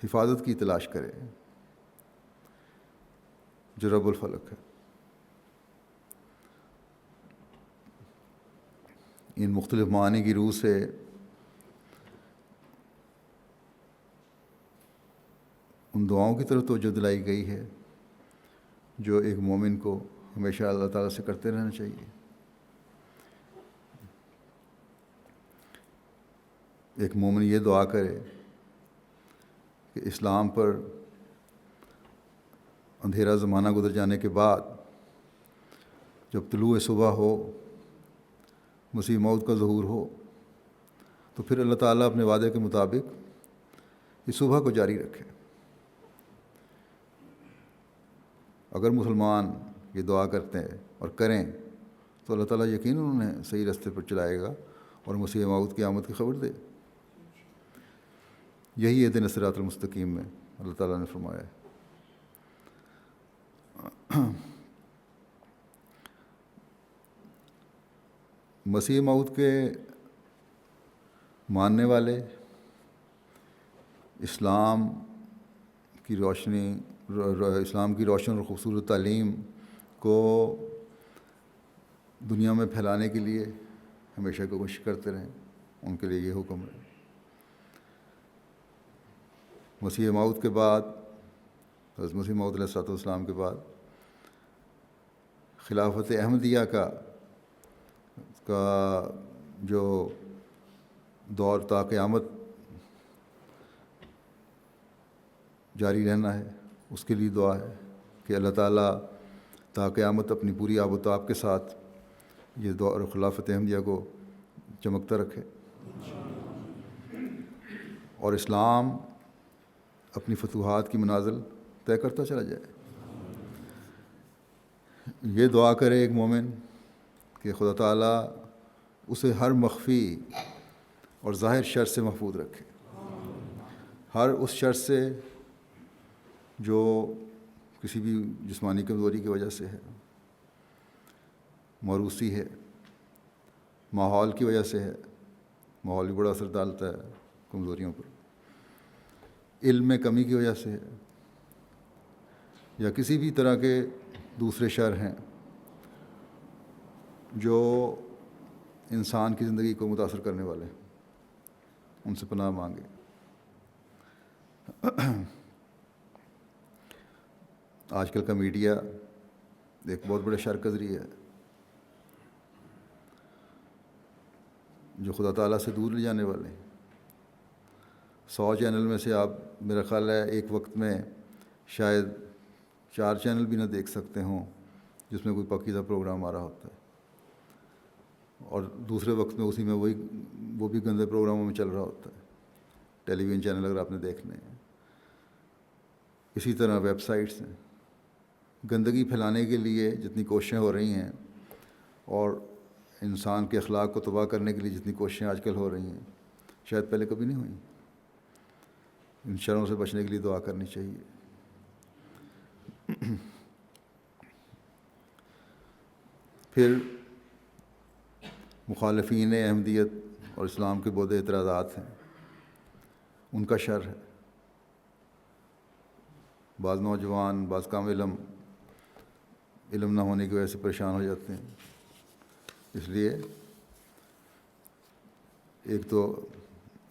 حفاظت کی تلاش کرے جو رب الفلق ہے. ان مختلف معانی کی روح سے ان دعاؤں کی طرف توجہ دلائی گئی ہے جو ایک مومن کو ہمیشہ اللہ تعالیٰ سے کرتے رہنا چاہیے. ایک مومن یہ دعا کرے کہ اسلام پر اندھیرا زمانہ گزر جانے کے بعد جب طلوع صبح ہو، مسیح موعود کا ظہور ہو، تو پھر اللہ تعالیٰ اپنے وعدے کے مطابق اس صبح کو جاری رکھے. اگر مسلمان یہ دعا کرتے ہیں اور کریں تو اللہ تعالیٰ یقیناً انہیں صحیح راستے پر چلائے گا اور مسیح موعود کی آمد کی خبر دے. یہی ہے دن صراط المستقیم میں اللہ تعالیٰ نے فرمایا ہے. مسیح موعود کے ماننے والے اسلام کی روشن اور خوبصورت تعلیم کو دنیا میں پھیلانے کے لیے ہمیشہ کوشش کرتے رہیں. ان کے لیے یہ حکم ہے. مسیح موعود کے بعد، حضرت مسیح موعود علیہ الصلوۃ والسلام کے بعد خلافت احمدیہ کا جو دور تا قیامت جاری رہنا ہے اس کے لیے دعا ہے کہ اللہ تعالیٰ تا قیامت اپنی پوری آب و تاب کے ساتھ یہ دور خلافت احمدیہ کو چمکتا رکھے اور اسلام اپنی فتوحات کی منازل طے کرتا چلا جائے. یہ دعا کرے ایک مومن کہ خدا تعالیٰ اسے ہر مخفی اور ظاہر شر سے محفوظ رکھے. ہر اس شر سے جو کسی بھی جسمانی کمزوری کی وجہ سے ہے، موروثی ہے، ماحول کی وجہ سے ہے. ماحول بھی بڑا اثر ڈالتا ہے کمزوریوں پر. علم میں کمی کی وجہ سے ہے یا کسی بھی طرح کے دوسرے شر ہیں جو انسان کی زندگی کو متاثر کرنے والے ہیں، ان سے پناہ مانگے. آج کل کا میڈیا ایک بہت بڑے شر کا ذریعہ ہے جو خدا تعالیٰ سے دور لے جانے والے ہیں. 100 چینل میں سے آپ میرا خیال ہے ایک وقت میں شاید 4 چینل بھی نہ دیکھ سکتے ہوں جس میں کوئی پاکیزہ پروگرام آ رہا ہوتا ہے. اور دوسرے وقت میں اسی میں وہ بھی گندے پروگراموں میں چل رہا ہوتا ہے. ٹیلی ویژن چینل اگر آپ نے دیکھنے ہیں. اسی طرح ویب سائٹس ہیں. گندگی پھیلانے کے لیے جتنی کوششیں ہو رہی ہیں اور انسان کے اخلاق کو تباہ کرنے کے لیے جتنی کوششیں آج کل ہو رہی ہیں شاید پہلے کبھی نہیں ہوئیں. ان شروں سے بچنے کے لیے دعا کرنی چاہیے. پھر مخالفین احمدیت اور اسلام کے بہت اعتراضات ہیں، ان کا شر ہے. بعض نوجوان بعض کم علم نہ ہونے کی وجہ سے پریشان ہو جاتے ہیں. اس لیے ایک تو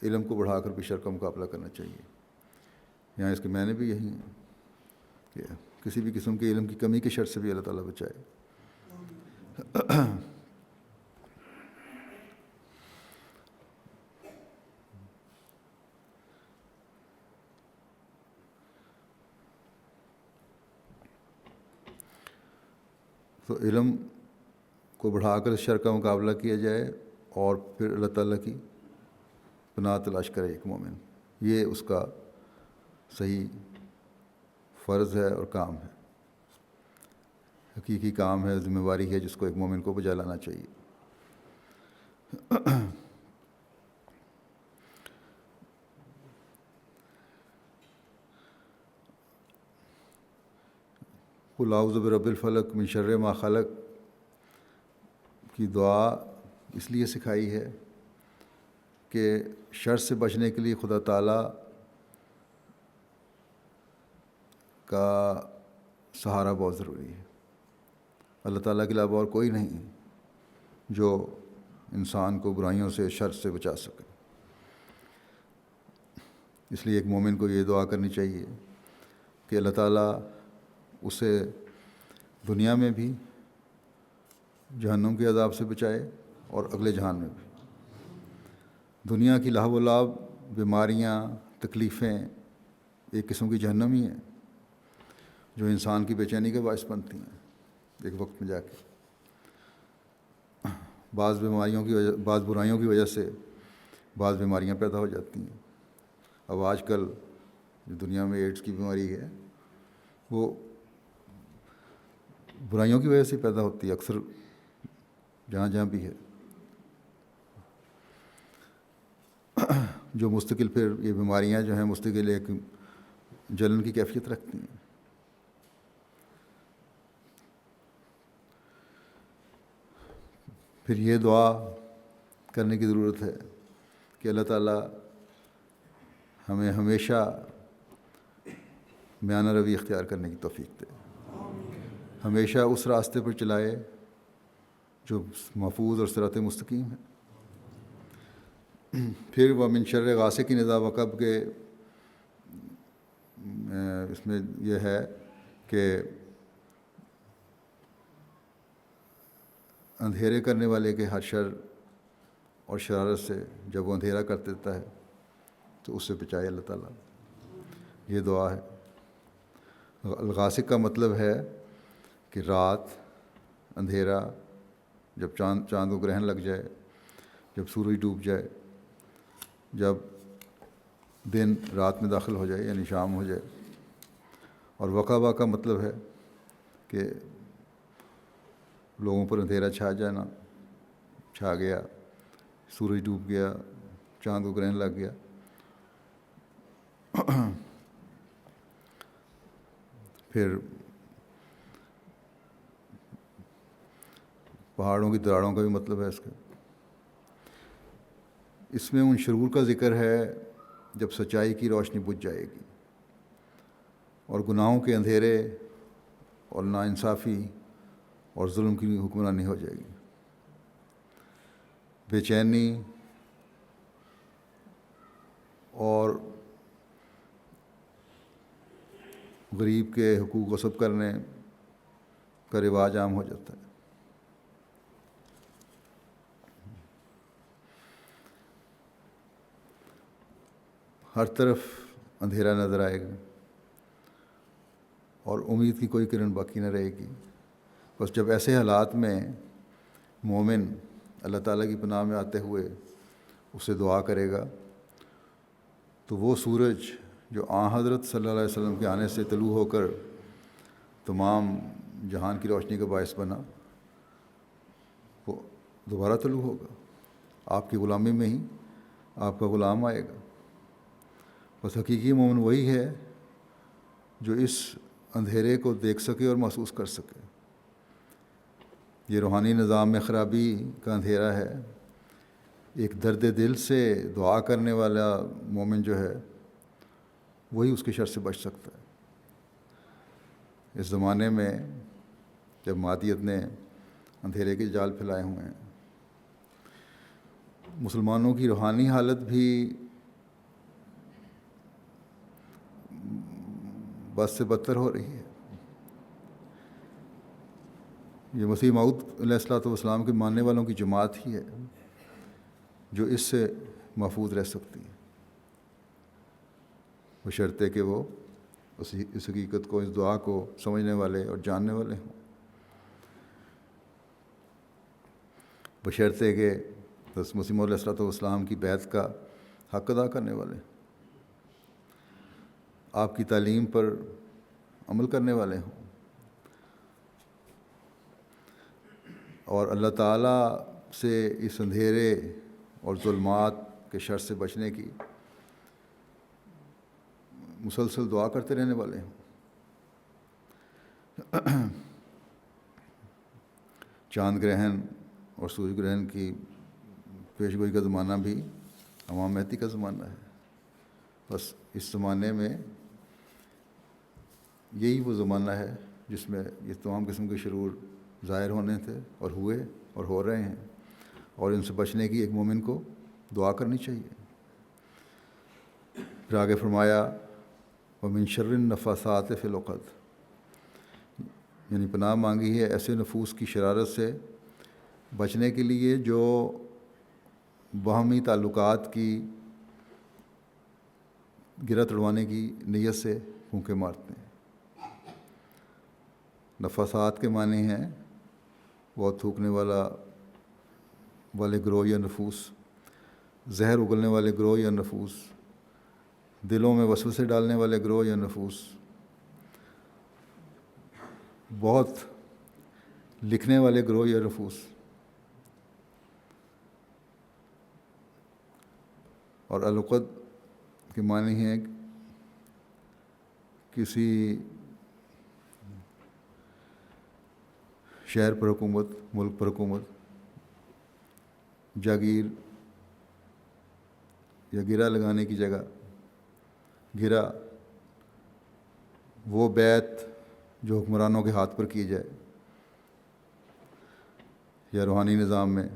علم کو بڑھا کر بھی شر کا مقابلہ کرنا چاہیے. یہاں اس کے معنی بھی یہی ہیں کہ کسی بھی قسم کے علم کی کمی کے شر سے بھی اللہ تعالیٰ بچائے. تو علم کو بڑھا کر شر کا مقابلہ کیا جائے اور پھر اللہ تعالیٰ کی پناہ تلاش کرے ایک مومن. یہ اس کا صحیح فرض ہے اور کام ہے، حقیقی کام ہے، ذمہ داری ہے جس کو ایک مومن کو بجا لانا چاہیے. قل اعوذ برب الفلق من شر ما خلق کی دعا اس لیے سکھائی ہے کہ شر سے بچنے کے لیے خدا تعالیٰ کا سہارا بہت ضروری ہے. اللہ تعالیٰ کے علاوہ اور کوئی نہیں جو انسان کو برائیوں سے شر سے بچا سکے. اس لیے ایک مومن کو یہ دعا کرنی چاہیے کہ اللہ تعالیٰ اسے دنیا میں بھی جہنم کے عذاب سے بچائے اور اگلے جہان میں بھی. دنیا کی لہو و لعب، بیماریاں، تکلیفیں ایک قسم کی جہنم ہی ہیں جو انسان کی بے چینی کا باعث بنتی ہیں ایک وقت میں جا کے. بعض برائیوں کی وجہ سے بعض بیماریاں پیدا ہو جاتی ہیں. اب آج کل جو دنیا میں ایڈز کی بیماری ہے وہ برائیوں کی وجہ سے پیدا ہوتی ہے اکثر جہاں جہاں بھی ہے، جو مستقل پھر یہ بیماریاں جو ہیں مستقل ایک جلن کی کیفیت رکھتی ہیں. پھر یہ دعا کرنے کی ضرورت ہے کہ اللہ تعالیٰ ہمیں ہمیشہ میانہ روی اختیار کرنے کی توفیق دے، ہمیشہ اس راستے پر چلائے جو محفوظ اور صراط مستقیم ہے. پھر ومن شر غاسق اذا وقب کے اس میں یہ ہے کہ اندھیرے کرنے والے کے ہر شر اور شرارت سے جب وہ اندھیرا کر دیتا ہے تو اس سے بچائے اللہ تعالیٰ. یہ دعا ہے. الغاسق کا مطلب ہے کہ رات، اندھیرا، جب چاند کو گرہن لگ جائے، جب سورج ڈوب جائے، جب دن رات میں داخل ہو جائے یعنی شام ہو جائے. اور وقبہ کا مطلب ہے کہ لوگوں پر اندھیرا چھا گیا، سورج ڈوب گیا، چاند کو گرہن لگ گیا. پھر پہاڑوں کی دراڑوں کا بھی مطلب ہے اس میں ان شرور کا ذکر ہے جب سچائی کی روشنی بجھ جائے گی اور گناہوں کے اندھیرے اور ناانصافی اور ظلم کی حکمرانی ہو جائے گی. بے چینی اور غریب کے حقوق غصب کرنے کا رواج عام ہو جاتا ہے. ہر طرف اندھیرا نظر آئے گا اور امید کی کوئی کرن باقی نہ رہے گی. بس جب ایسے حالات میں مومن اللہ تعالیٰ کی پناہ میں آتے ہوئے اسے دعا کرے گا تو وہ سورج جو حضرت صلی اللہ علیہ وسلم کے آنے سے طلوع ہو کر تمام جہان کی روشنی کا باعث بنا، وہ دوبارہ طلوع ہوگا، آپ کی غلامی میں ہی آپ کا غلام آئے گا۔ بس حقیقی مومن وہی ہے جو اس اندھیرے کو دیکھ سکے اور محسوس کر سکے۔ یہ روحانی نظام میں خرابی کا اندھیرا ہے۔ ایک درد دل سے دعا کرنے والا مومن جو ہے وہی اس کے شر سے بچ سکتا ہے۔ اس زمانے میں جب مادیت نے اندھیرے کے جال پھیلائے ہوئے ہیں، مسلمانوں کی روحانی حالت بھی بد سے بدتر ہو رہی ہے۔ یہ مسیح موعود علیہ الصلوۃ والسلام کے ماننے والوں کی جماعت ہی ہے جو اس سے محفوظ رہ سکتی ہے، بشرطے کہ وہ اس حقیقت کو، اس دعا کو سمجھنے والے اور جاننے والے ہوں، بشرطے کہ حضرت مسیح موعود علیہ الصلوۃ والسلام کی بیعت کا حق ادا کرنے والے، آپ کی تعلیم پر عمل کرنے والے ہوں، اور اللہ تعالیٰ سے اس اندھیرے اور ظلمات کے شر سے بچنے کی مسلسل دعا کرتے رہنے والے ہوں۔ چاند گرہن اور سورج گرہن کی پیش گوئی کا زمانہ بھی امام مہدی کا زمانہ ہے۔ بس اس زمانے میں یہی وہ زمانہ ہے جس میں یہ تمام قسم کے شرور ظاہر ہونے تھے اور ہوئے اور ہو رہے ہیں، اور ان سے بچنے کی ایک مومن کو دعا کرنی چاہیے۔ پھر آگے فرمایا وَمِن شَرِّ النَّفَّاثَاتِ فِی الْعُقَدِ، یعنی پناہ مانگی ہے ایسے نفوس کی شرارت سے بچنے کے لیے جو باہمی تعلقات کی گرہ تڑوانے کی نیت سے پھونکے مارتے ہیں۔ نفاسات کے معنی ہیں بہت تھوکنے والے گروہ یا نفوس، زہر اگلنے والے گروہ یا نفوس، دلوں میں وسوسے ڈالنے والے گروہ یا نفوس، بہت لکھنے والے گروہ یا نفوس، اور العقد کے معنی ہیں کسی شہر پر حکومت، ملک پر حکومت، جاگیر یا گرہ لگانے کی جگہ، گرہ وہ بیعت جو حکمرانوں کے ہاتھ پر کی جائے، یا روحانی نظام میں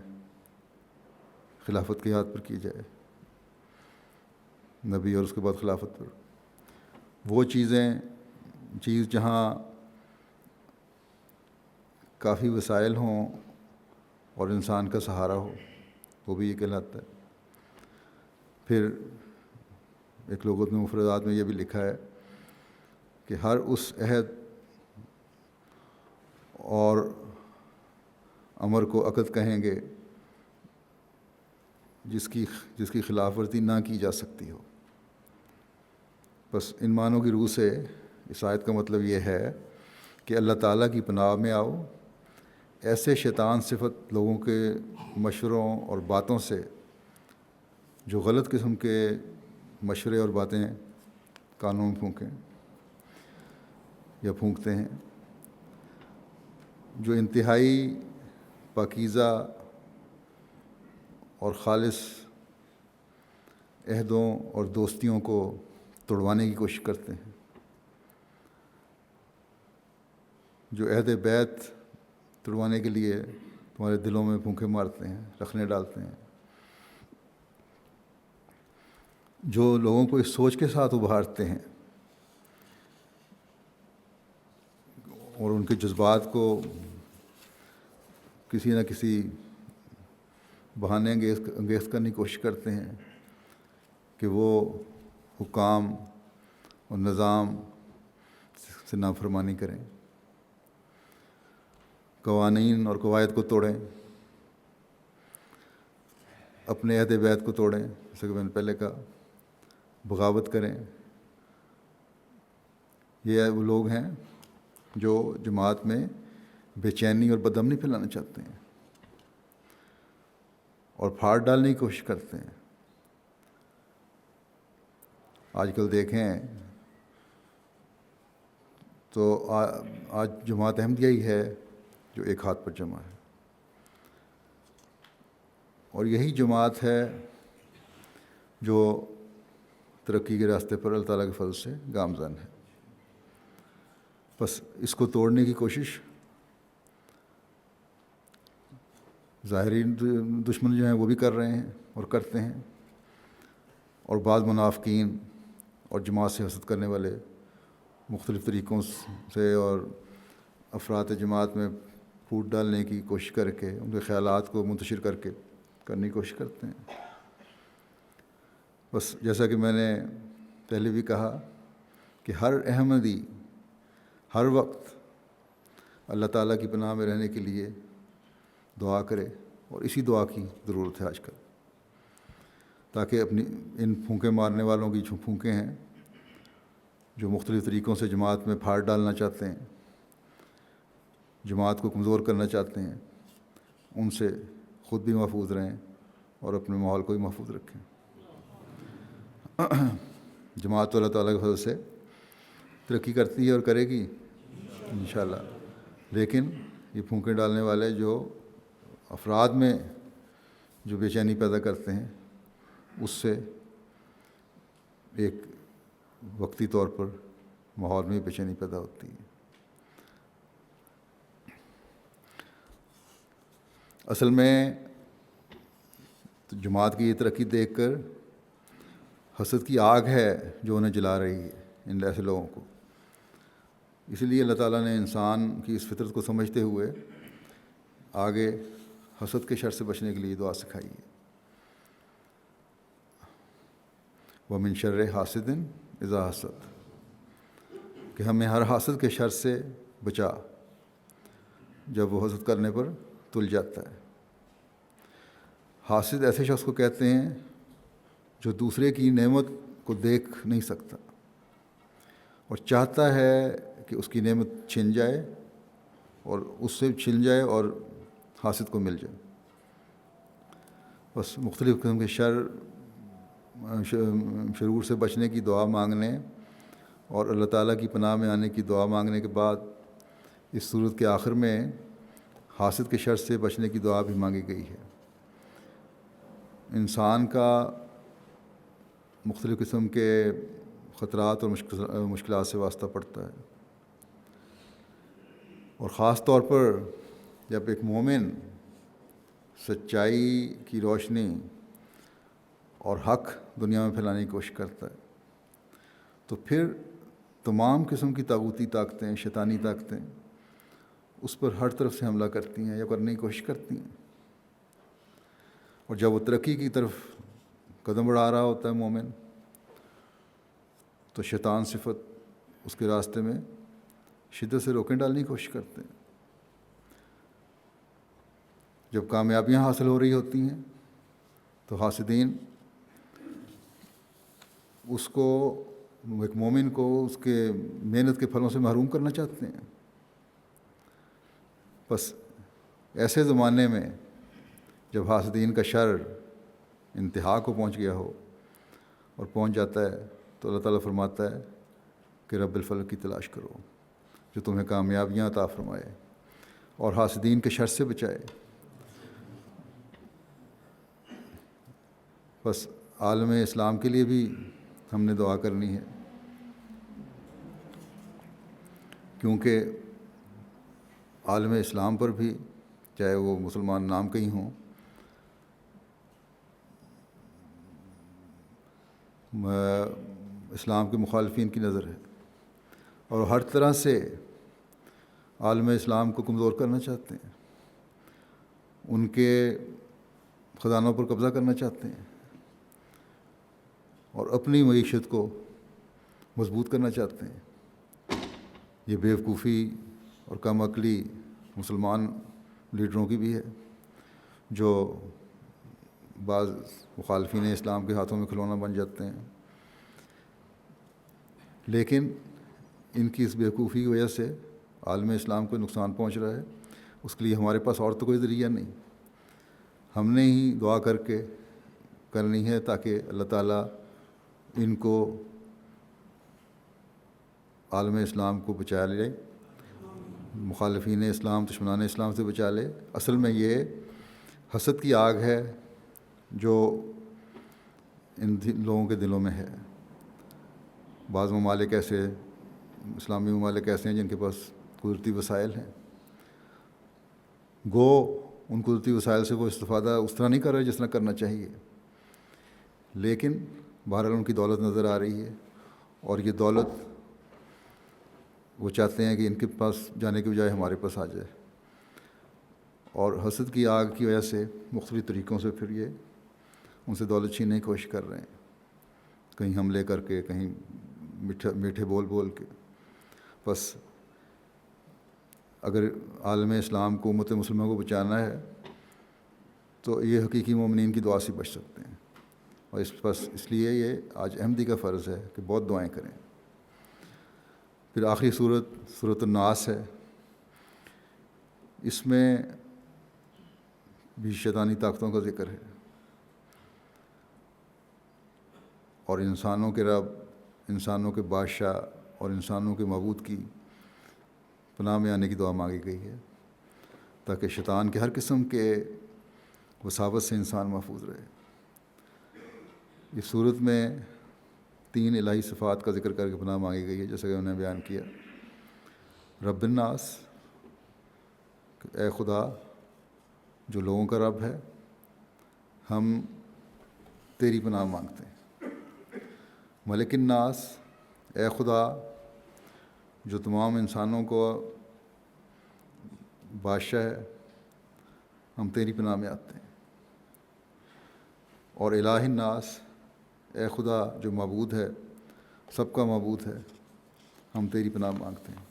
خلافت کے ہاتھ پر کی جائے، نبی اور اس کے بعد خلافت پر، وہ چیز جہاں کافی وسائل ہوں اور انسان کا سہارا ہو، وہ بھی یہ کہلاتا ہے۔ پھر ایک لغت میں مفردات میں یہ بھی لکھا ہے کہ ہر اس عہد اور امر کو عقد کہیں گے جس کی خلاف ورزی نہ کی جا سکتی ہو۔ بس ان معنوں کی روح سے اس آیت کا مطلب یہ ہے کہ اللہ تعالیٰ کی پناہ میں آؤ ایسے شیطان صفت لوگوں کے مشوروں اور باتوں سے جو غلط قسم کے مشورے اور باتیں کانوں میں پھونکیں یا پھونکتے ہیں، جو انتہائی پاکیزہ اور خالص عہدوں اور دوستیوں کو توڑوانے کی کوشش کرتے ہیں، جو عہد بیعت توڑوانے کے لیے تمہارے دلوں میں پھونکے مارتے ہیں، رکھنے ڈالتے ہیں، جو لوگوں کو اس سوچ کے ساتھ ابھارتے ہیں اور ان کے جذبات کو کسی نہ کسی بہانے انگیز کرنے کی کوشش کرتے ہیں کہ وہ حکام اور نظام سے نافرمانی کریں، قوانین اور قواعد کو توڑیں، اپنے عہد بیعت کو توڑیں، جیسا کہ میں نے پہلے کہا، بغاوت کریں. یہ وہ لوگ ہیں جو جماعت میں بے چینی اور بدامنی پھیلانا چاہتے ہیں اور پھاڑ ڈالنے کی کوشش کرتے ہیں. آج کل دیکھیں تو آج جماعت احمدیہ ہی ہے جو ایک ہاتھ پر جمع ہے، اور یہی جماعت ہے جو ترقی کے راستے پر اللہ تعالیٰ کے فضل سے گامزن ہے. بس اس کو توڑنے کی کوشش ظاہری دشمن جو ہیں وہ بھی کر رہے ہیں اور کرتے ہیں، اور بعض منافقین اور جماعت سے حسد کرنے والے مختلف طریقوں سے اور افراد جماعت میں پھوٹ ڈالنے کی کوشش کر کے ان کے خیالات کو منتشر کر کے کرنے کی کوشش کرتے ہیں. بس جیسا کہ میں نے پہلے بھی کہا کہ ہر احمدی ہر وقت اللہ تعالیٰ کی پناہ میں رہنے کے لیے دعا کرے، اور اسی دعا کی ضرورت ہے آج کل، تاکہ اپنی ان پھونکے مارنے والوں کی جو پھونکے ہیں، جو مختلف طریقوں سے جماعت میں پھاڑ ڈالنا چاہتے ہیں، جماعت کو کمزور کرنا چاہتے ہیں، ان سے خود بھی محفوظ رہیں اور اپنے ماحول کو بھی محفوظ رکھیں. جماعت تو اللہ تعالیٰ کے فضل سے ترقی کرتی ہے اور کرے گی انشاءاللہ، لیکن یہ پھونکے ڈالنے والے جو افراد میں جو بے چینی پیدا کرتے ہیں، اس سے ایک وقتی طور پر ماحول میں بے چینی پیدا ہوتی ہے. اصل میں جماعت کی یہ ترقی دیکھ کر حسد کی آگ ہے جو انہیں جلا رہی ہے ان ایسے لوگوں کو. اس لیے اللہ تعالیٰ نے انسان کی اس فطرت کو سمجھتے ہوئے آگے حسد کے شر سے بچنے کے لیے دعا سکھائی ہے. وَمِن شَرِّ حَاسِدٍ اِذَا حَسَد، کہ ہمیں ہر حاسد کے شر سے بچا جب وہ حسد کرنے پر تل جاتا ہے. حاسد ایسے شخص کو کہتے ہیں جو دوسرے کی نعمت کو دیکھ نہیں سکتا اور چاہتا ہے کہ اس کی نعمت چھن جائے اور اس سے چھن جائے اور حاسد کو مل جائے. بس مختلف قسم کے شرور سے بچنے کی دعا مانگنے اور اللہ تعالیٰ کی پناہ میں آنے کی دعا مانگنے کے بعد اس صورت کے آخر میں حاسد کے شر سے بچنے کی دعا بھی مانگی گئی ہے. انسان کا مختلف قسم کے خطرات اور مشکلات سے واسطہ پڑتا ہے، اور خاص طور پر جب ایک مومن سچائی کی روشنی اور حق دنیا میں پھیلانے کی کوشش کرتا ہے تو پھر تمام قسم کی طاغوتی طاقتیں، شیطانی طاقتیں اس پر ہر طرف سے حملہ کرتی ہیں یا کرنے کی کوشش کرتی ہیں. اور جب وہ ترقی کی طرف قدم بڑھا رہا ہوتا ہے مومن، تو شیطان صفت اس کے راستے میں شدت سے روکیں ڈالنے کی کوشش کرتے ہیں. جب کامیابیاں حاصل ہو رہی ہوتی ہیں تو حاسدین اس کو، ایک مومن کو، اس کے محنت کے پھلوں سے محروم کرنا چاہتے ہیں. بس ایسے زمانے میں جب حاسدین کا شر انتہا کو پہنچ گیا ہو اور پہنچ جاتا ہے تو اللہ تعالیٰ فرماتا ہے کہ رب الفلق کی تلاش کرو جو تمہیں کامیابیاں عطا فرمائے اور حاسدین کے شر سے بچائے. بس عالم اسلام کے لیے بھی ہم نے دعا کرنی ہے، کیونکہ عالم اسلام پر بھی، چاہے وہ مسلمان نام کے ہی ہوں، اسلام کے مخالفین کی نظر ہے اور ہر طرح سے عالم اسلام کو کمزور کرنا چاہتے ہیں، ان کے خزانوں پر قبضہ کرنا چاہتے ہیں اور اپنی معیشت کو مضبوط کرنا چاہتے ہیں. یہ بیوقوفی اور کم عقلی مسلمان لیڈروں کی بھی ہے جو بعض مخالفین اسلام کے ہاتھوں میں کھلونا بن جاتے ہیں، لیکن ان کی اس بیوقوفی کی وجہ سے عالم اسلام کو نقصان پہنچ رہا ہے۔ اس کے لیے ہمارے پاس اور تو کوئی ذریعہ نہیں، ہم نے ہی دعا کر کے کرنی ہے تاکہ اللہ تعالیٰ ان کو، عالم اسلام کو بچا لے، مخالفین اسلام، دشمنان اسلام سے بچا لے۔ اصل میں یہ حسد کی آگ ہے جو ان لوگوں کے دلوں میں ہے۔ بعض ممالک ایسے، اسلامی ممالک ایسے ہیں جن کے پاس قدرتی وسائل ہیں، گو ان قدرتی وسائل سے وہ استفادہ اس طرح نہیں کر رہے جس طرح کرنا چاہیے، لیکن بہرحال ان کی دولت نظر آ رہی ہے، اور یہ دولت وہ چاہتے ہیں کہ ان کے پاس جانے کے بجائے ہمارے پاس آ جائے، اور حسد کی آگ کی وجہ سے مختلف طریقوں سے پھر یہ ان سے دولت چھیننے کی کوشش کر رہے ہیں، کہیں حملے کر کے، کہیں میٹھے بول بول کے۔ بس اگر عالم اسلام کو، امت مسلمہ کو بچانا ہے تو یہ حقیقی مومنین کی دعا سے بچ سکتے ہیں، اور اس لیے یہ آج احمدی کا فرض ہے کہ بہت دعائیں کریں۔ پھر آخری سورۃ الناس ہے، اس میں بھی شیطانی طاقتوں کا ذکر ہے، اور انسانوں کے رب، انسانوں کے بادشاہ اور انسانوں کے معبود کی پناہ میں آنے کی دعا مانگی گئی ہے تاکہ شیطان کے ہر قسم کے وساوت سے انسان محفوظ رہے۔ اس صورت میں 3 الہی صفات کا ذکر کر کے پناہ مانگی گئی ہے، جیسا کہ انہوں نے بیان کیا۔ رب الناس، اے خدا جو لوگوں کا رب ہے، ہم تیری پناہ مانگتے ہیں۔ ملک الناس، اے خدا جو تمام انسانوں کو بادشاہ ہے، ہم تیری پناہ میں آتے ہیں۔ اور الہ الناس، اے خدا جو معبود ہے، سب کا معبود ہے، ہم تیری پناہ مانگتے ہیں۔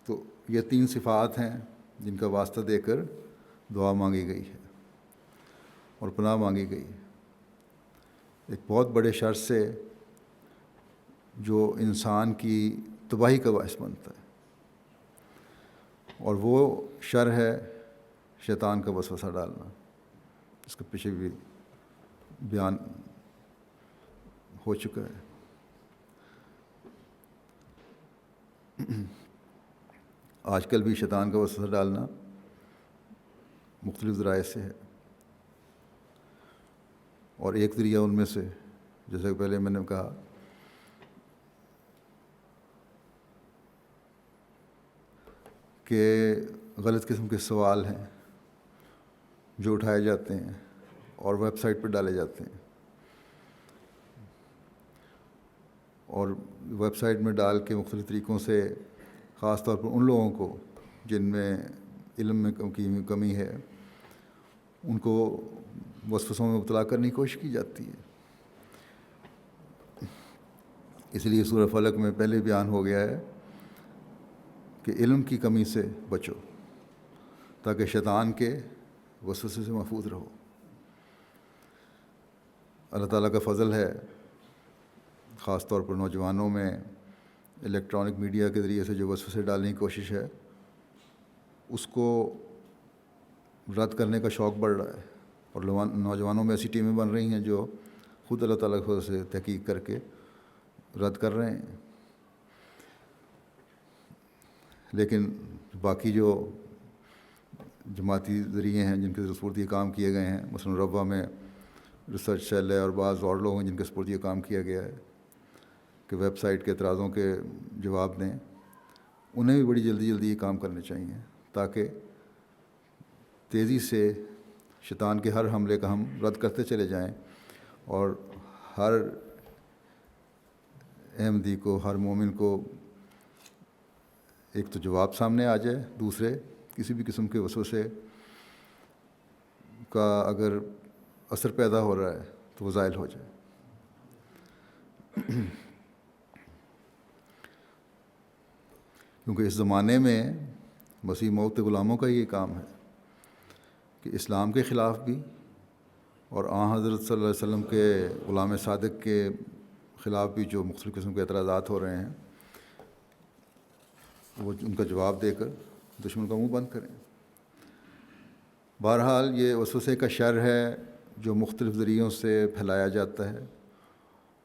تو یہ 3 صفات ہیں جن کا واسطہ دے کر دعا مانگی گئی ہے اور پناہ مانگی گئی ہے، ایک بہت بڑے شر سے جو انسان کی تباہی کا باعث بنتا ہے، اور وہ شر ہے شیطان کا وسوسہ ڈالنا، اس کے پیچھے بھی بیان ہو چکا ہے۔ آج کل بھی شیطان کا وسوسہ ڈالنا مختلف ذرائع سے ہے، اور ایک ذریعہ ان میں سے، جیسا کہ پہلے میں نے کہا، کہ غلط قسم کے سوال ہیں جو اٹھائے جاتے ہیں اور ویب سائٹ پہ ڈالے جاتے ہیں، اور ویب سائٹ میں ڈال کے مختلف طریقوں سے، خاص طور پر ان لوگوں کو جن میں علم میں کمی ہے، ان کو وسوسوں میں مبتلا کرنے کی کوشش کی جاتی ہے۔ اس لیے سورہ فلق میں پہلے بیان ہو گیا ہے کہ علم کی کمی سے بچو تاکہ شیطان کے وسوسے سے محفوظ رہو۔ اللہ تعالیٰ کا فضل ہے، خاص طور پر نوجوانوں میں الیکٹرانک میڈیا کے ذریعے سے جو وسوسے ڈالنے کی کوشش ہے، اس کو رد کرنے کا شوق بڑھ رہا ہے، اور نوجوانوں میں ایسی ٹیمیں بن رہی ہیں جو خود اللہ تعالیٰ کے فضل سے تحقیق کر کے رد کر رہے ہیں۔ لیکن باقی جو جماعتی ذریعے ہیں جن کے سپرد یہ کام کیے گئے ہیں، مثلاً ربوہ میں ریسرچ سیل ہے، اور بعض اور لوگ ہیں جن کے سپرد یہ کام کیا گیا ہے کہ ویب سائٹ کے اعتراضوں کے جواب دیں، انہیں بھی بڑی جلدی یہ کام کرنے چاہیے تاکہ تیزی سے شیطان کے ہر حملے کا ہم رد کرتے چلے جائیں، اور ہر احمدی کو، ہر مومن کو ایک تو جواب سامنے آ جائے، دوسرے کسی بھی قسم کے وسوسے کا اگر اثر پیدا ہو رہا ہے تو وہ زائل ہو جائے۔ کیونکہ اس زمانے میں مسیح موت غلاموں کا یہ کام ہے کہ اسلام کے خلاف بھی اور آن حضرت صلی اللہ علیہ وسلم کے غلام صادق کے خلاف بھی جو مختلف قسم کے اعتراضات ہو رہے ہیں وہ ان کا جواب دے کر دشمن کا منہ بند کریں۔ بہرحال یہ وسوسے کا شر ہے جو مختلف ذریعوں سے پھیلایا جاتا ہے،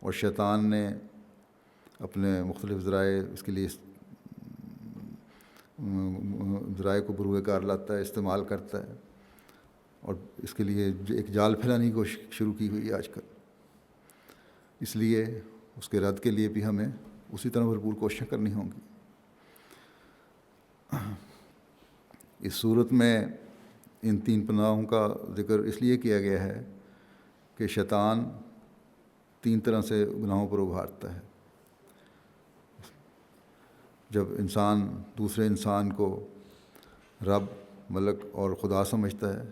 اور شیطان نے اپنے مختلف ذرائع اس کے لیے ذرائع کو بروئے کار لاتا ہے، استعمال کرتا ہے، اور اس کے لیے ایک جال پھیلانے کی کوشش شروع کی ہوئی ہے آج کل۔ اس لیے اس کے رد کے لیے بھی ہمیں اسی طرح بھرپور کوششیں کرنی ہوں گی۔ اس صورت میں ان 3 پناہوں کا ذکر اس لیے کیا گیا ہے کہ شیطان 3 طرح سے گناہوں پر ابھارتا ہے۔ جب انسان دوسرے انسان کو رب، ملک اور خدا سمجھتا ہے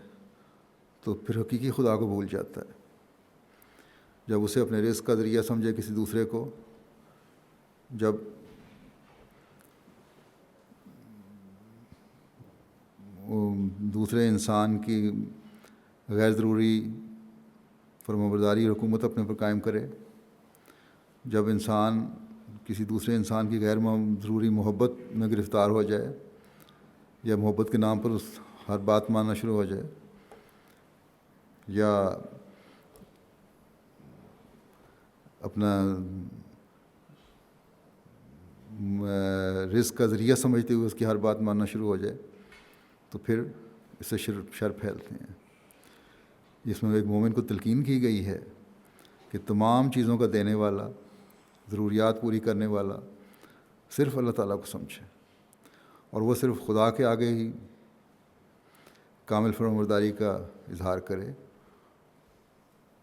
تو پھر حقیقی خدا کو بھول جاتا ہے۔ جب اسے اپنے رزق کا ذریعہ سمجھے کسی دوسرے کو، جب دوسرے انسان کی غیر ضروری فرمانبرداری اور حکومت اپنے پر قائم کرے، جب انسان کسی دوسرے انسان کی غیر ضروری محبت میں گرفتار ہو جائے، یا محبت کے نام پر اس ہر بات ماننا شروع ہو جائے، یا اپنا رزق کا ذریعہ سمجھتے ہوئے اس کی ہر بات ماننا شروع ہو جائے، تو پھر اس سے شر پھیلتے ہیں۔ اس میں ایک مومن کو تلقین کی گئی ہے کہ تمام چیزوں کا دینے والا، ضروریات پوری کرنے والا صرف اللہ تعالیٰ کو سمجھے، اور وہ صرف خدا کے آگے ہی کامل فرمانبرداری کا اظہار کرے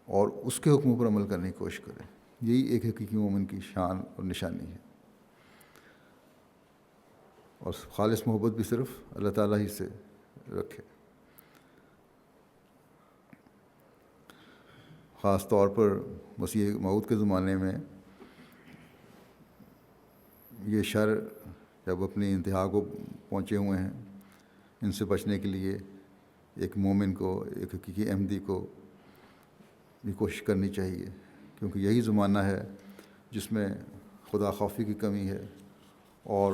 اور اس کے حکموں پر عمل کرنے کی کوشش کرے۔ یہی ایک حقیقی مومن کی شان اور نشانی ہے، اور خالص محبت بھی صرف اللہ تعالیٰ ہی سے رکھے۔ خاص طور پر مسیح موعود کے زمانے میں یہ شر جب اپنی انتہا کو پہنچے ہوئے ہیں، ان سے بچنے کے لیے ایک مومن کو، ایک حقیقی احمدی کو یہ کوشش کرنی چاہیے، کیونکہ یہی زمانہ ہے جس میں خدا خوفی کی کمی ہے، اور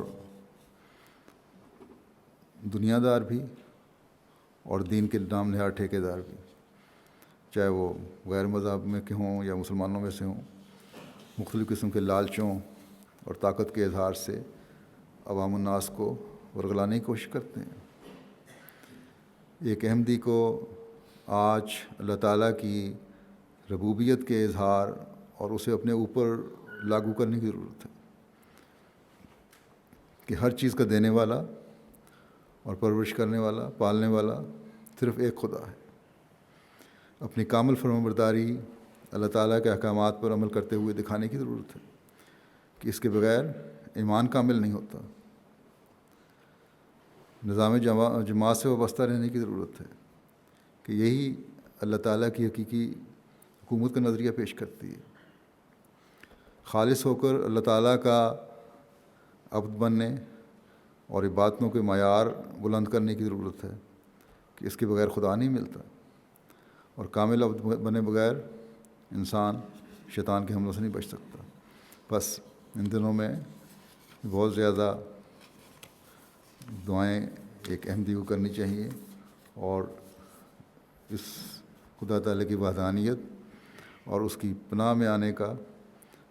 دنیا دار بھی اور دین کے نام نہاد ٹھیکے دار بھی، چاہے وہ غیر مذہب میں کے ہوں یا مسلمانوں میں سے ہوں، مختلف قسم کے لالچوں اور طاقت کے اظہار سے عوام الناس کو ورغلانے کی کوشش کرتے ہیں۔ ایک احمدی کو آج اللہ تعالیٰ کی ربوبیت کے اظہار اور اسے اپنے اوپر لاگو کرنے کی ضرورت ہے کہ ہر چیز کا دینے والا اور پرورش کرنے والا، پالنے والا صرف ایک خدا ہے۔ اپنی کامل فرمانبرداری اللہ تعالیٰ کے احکامات پر عمل کرتے ہوئے دکھانے کی ضرورت ہے کہ اس کے بغیر ایمان کامل نہیں ہوتا۔ نظام جماعت سے وابستہ رہنے کی ضرورت ہے کہ یہی اللہ تعالیٰ کی حقیقی حکومت کا نظریہ پیش کرتی ہے۔ خالص ہو کر اللہ تعالیٰ کا عبد بننے اور عبادتوں کے معیار بلند کرنے کی ضرورت ہے کہ اس کے بغیر خدا نہیں ملتا، اور کامل عبد بنے بغیر انسان شیطان کے حملوں سے نہیں بچ سکتا۔ بس ان دنوں میں بہت زیادہ دعائیں ایک احمدی کو کرنی چاہیے، اور اس خدا تعالیٰ کی وحدانیت اور اس کی پناہ میں آنے کا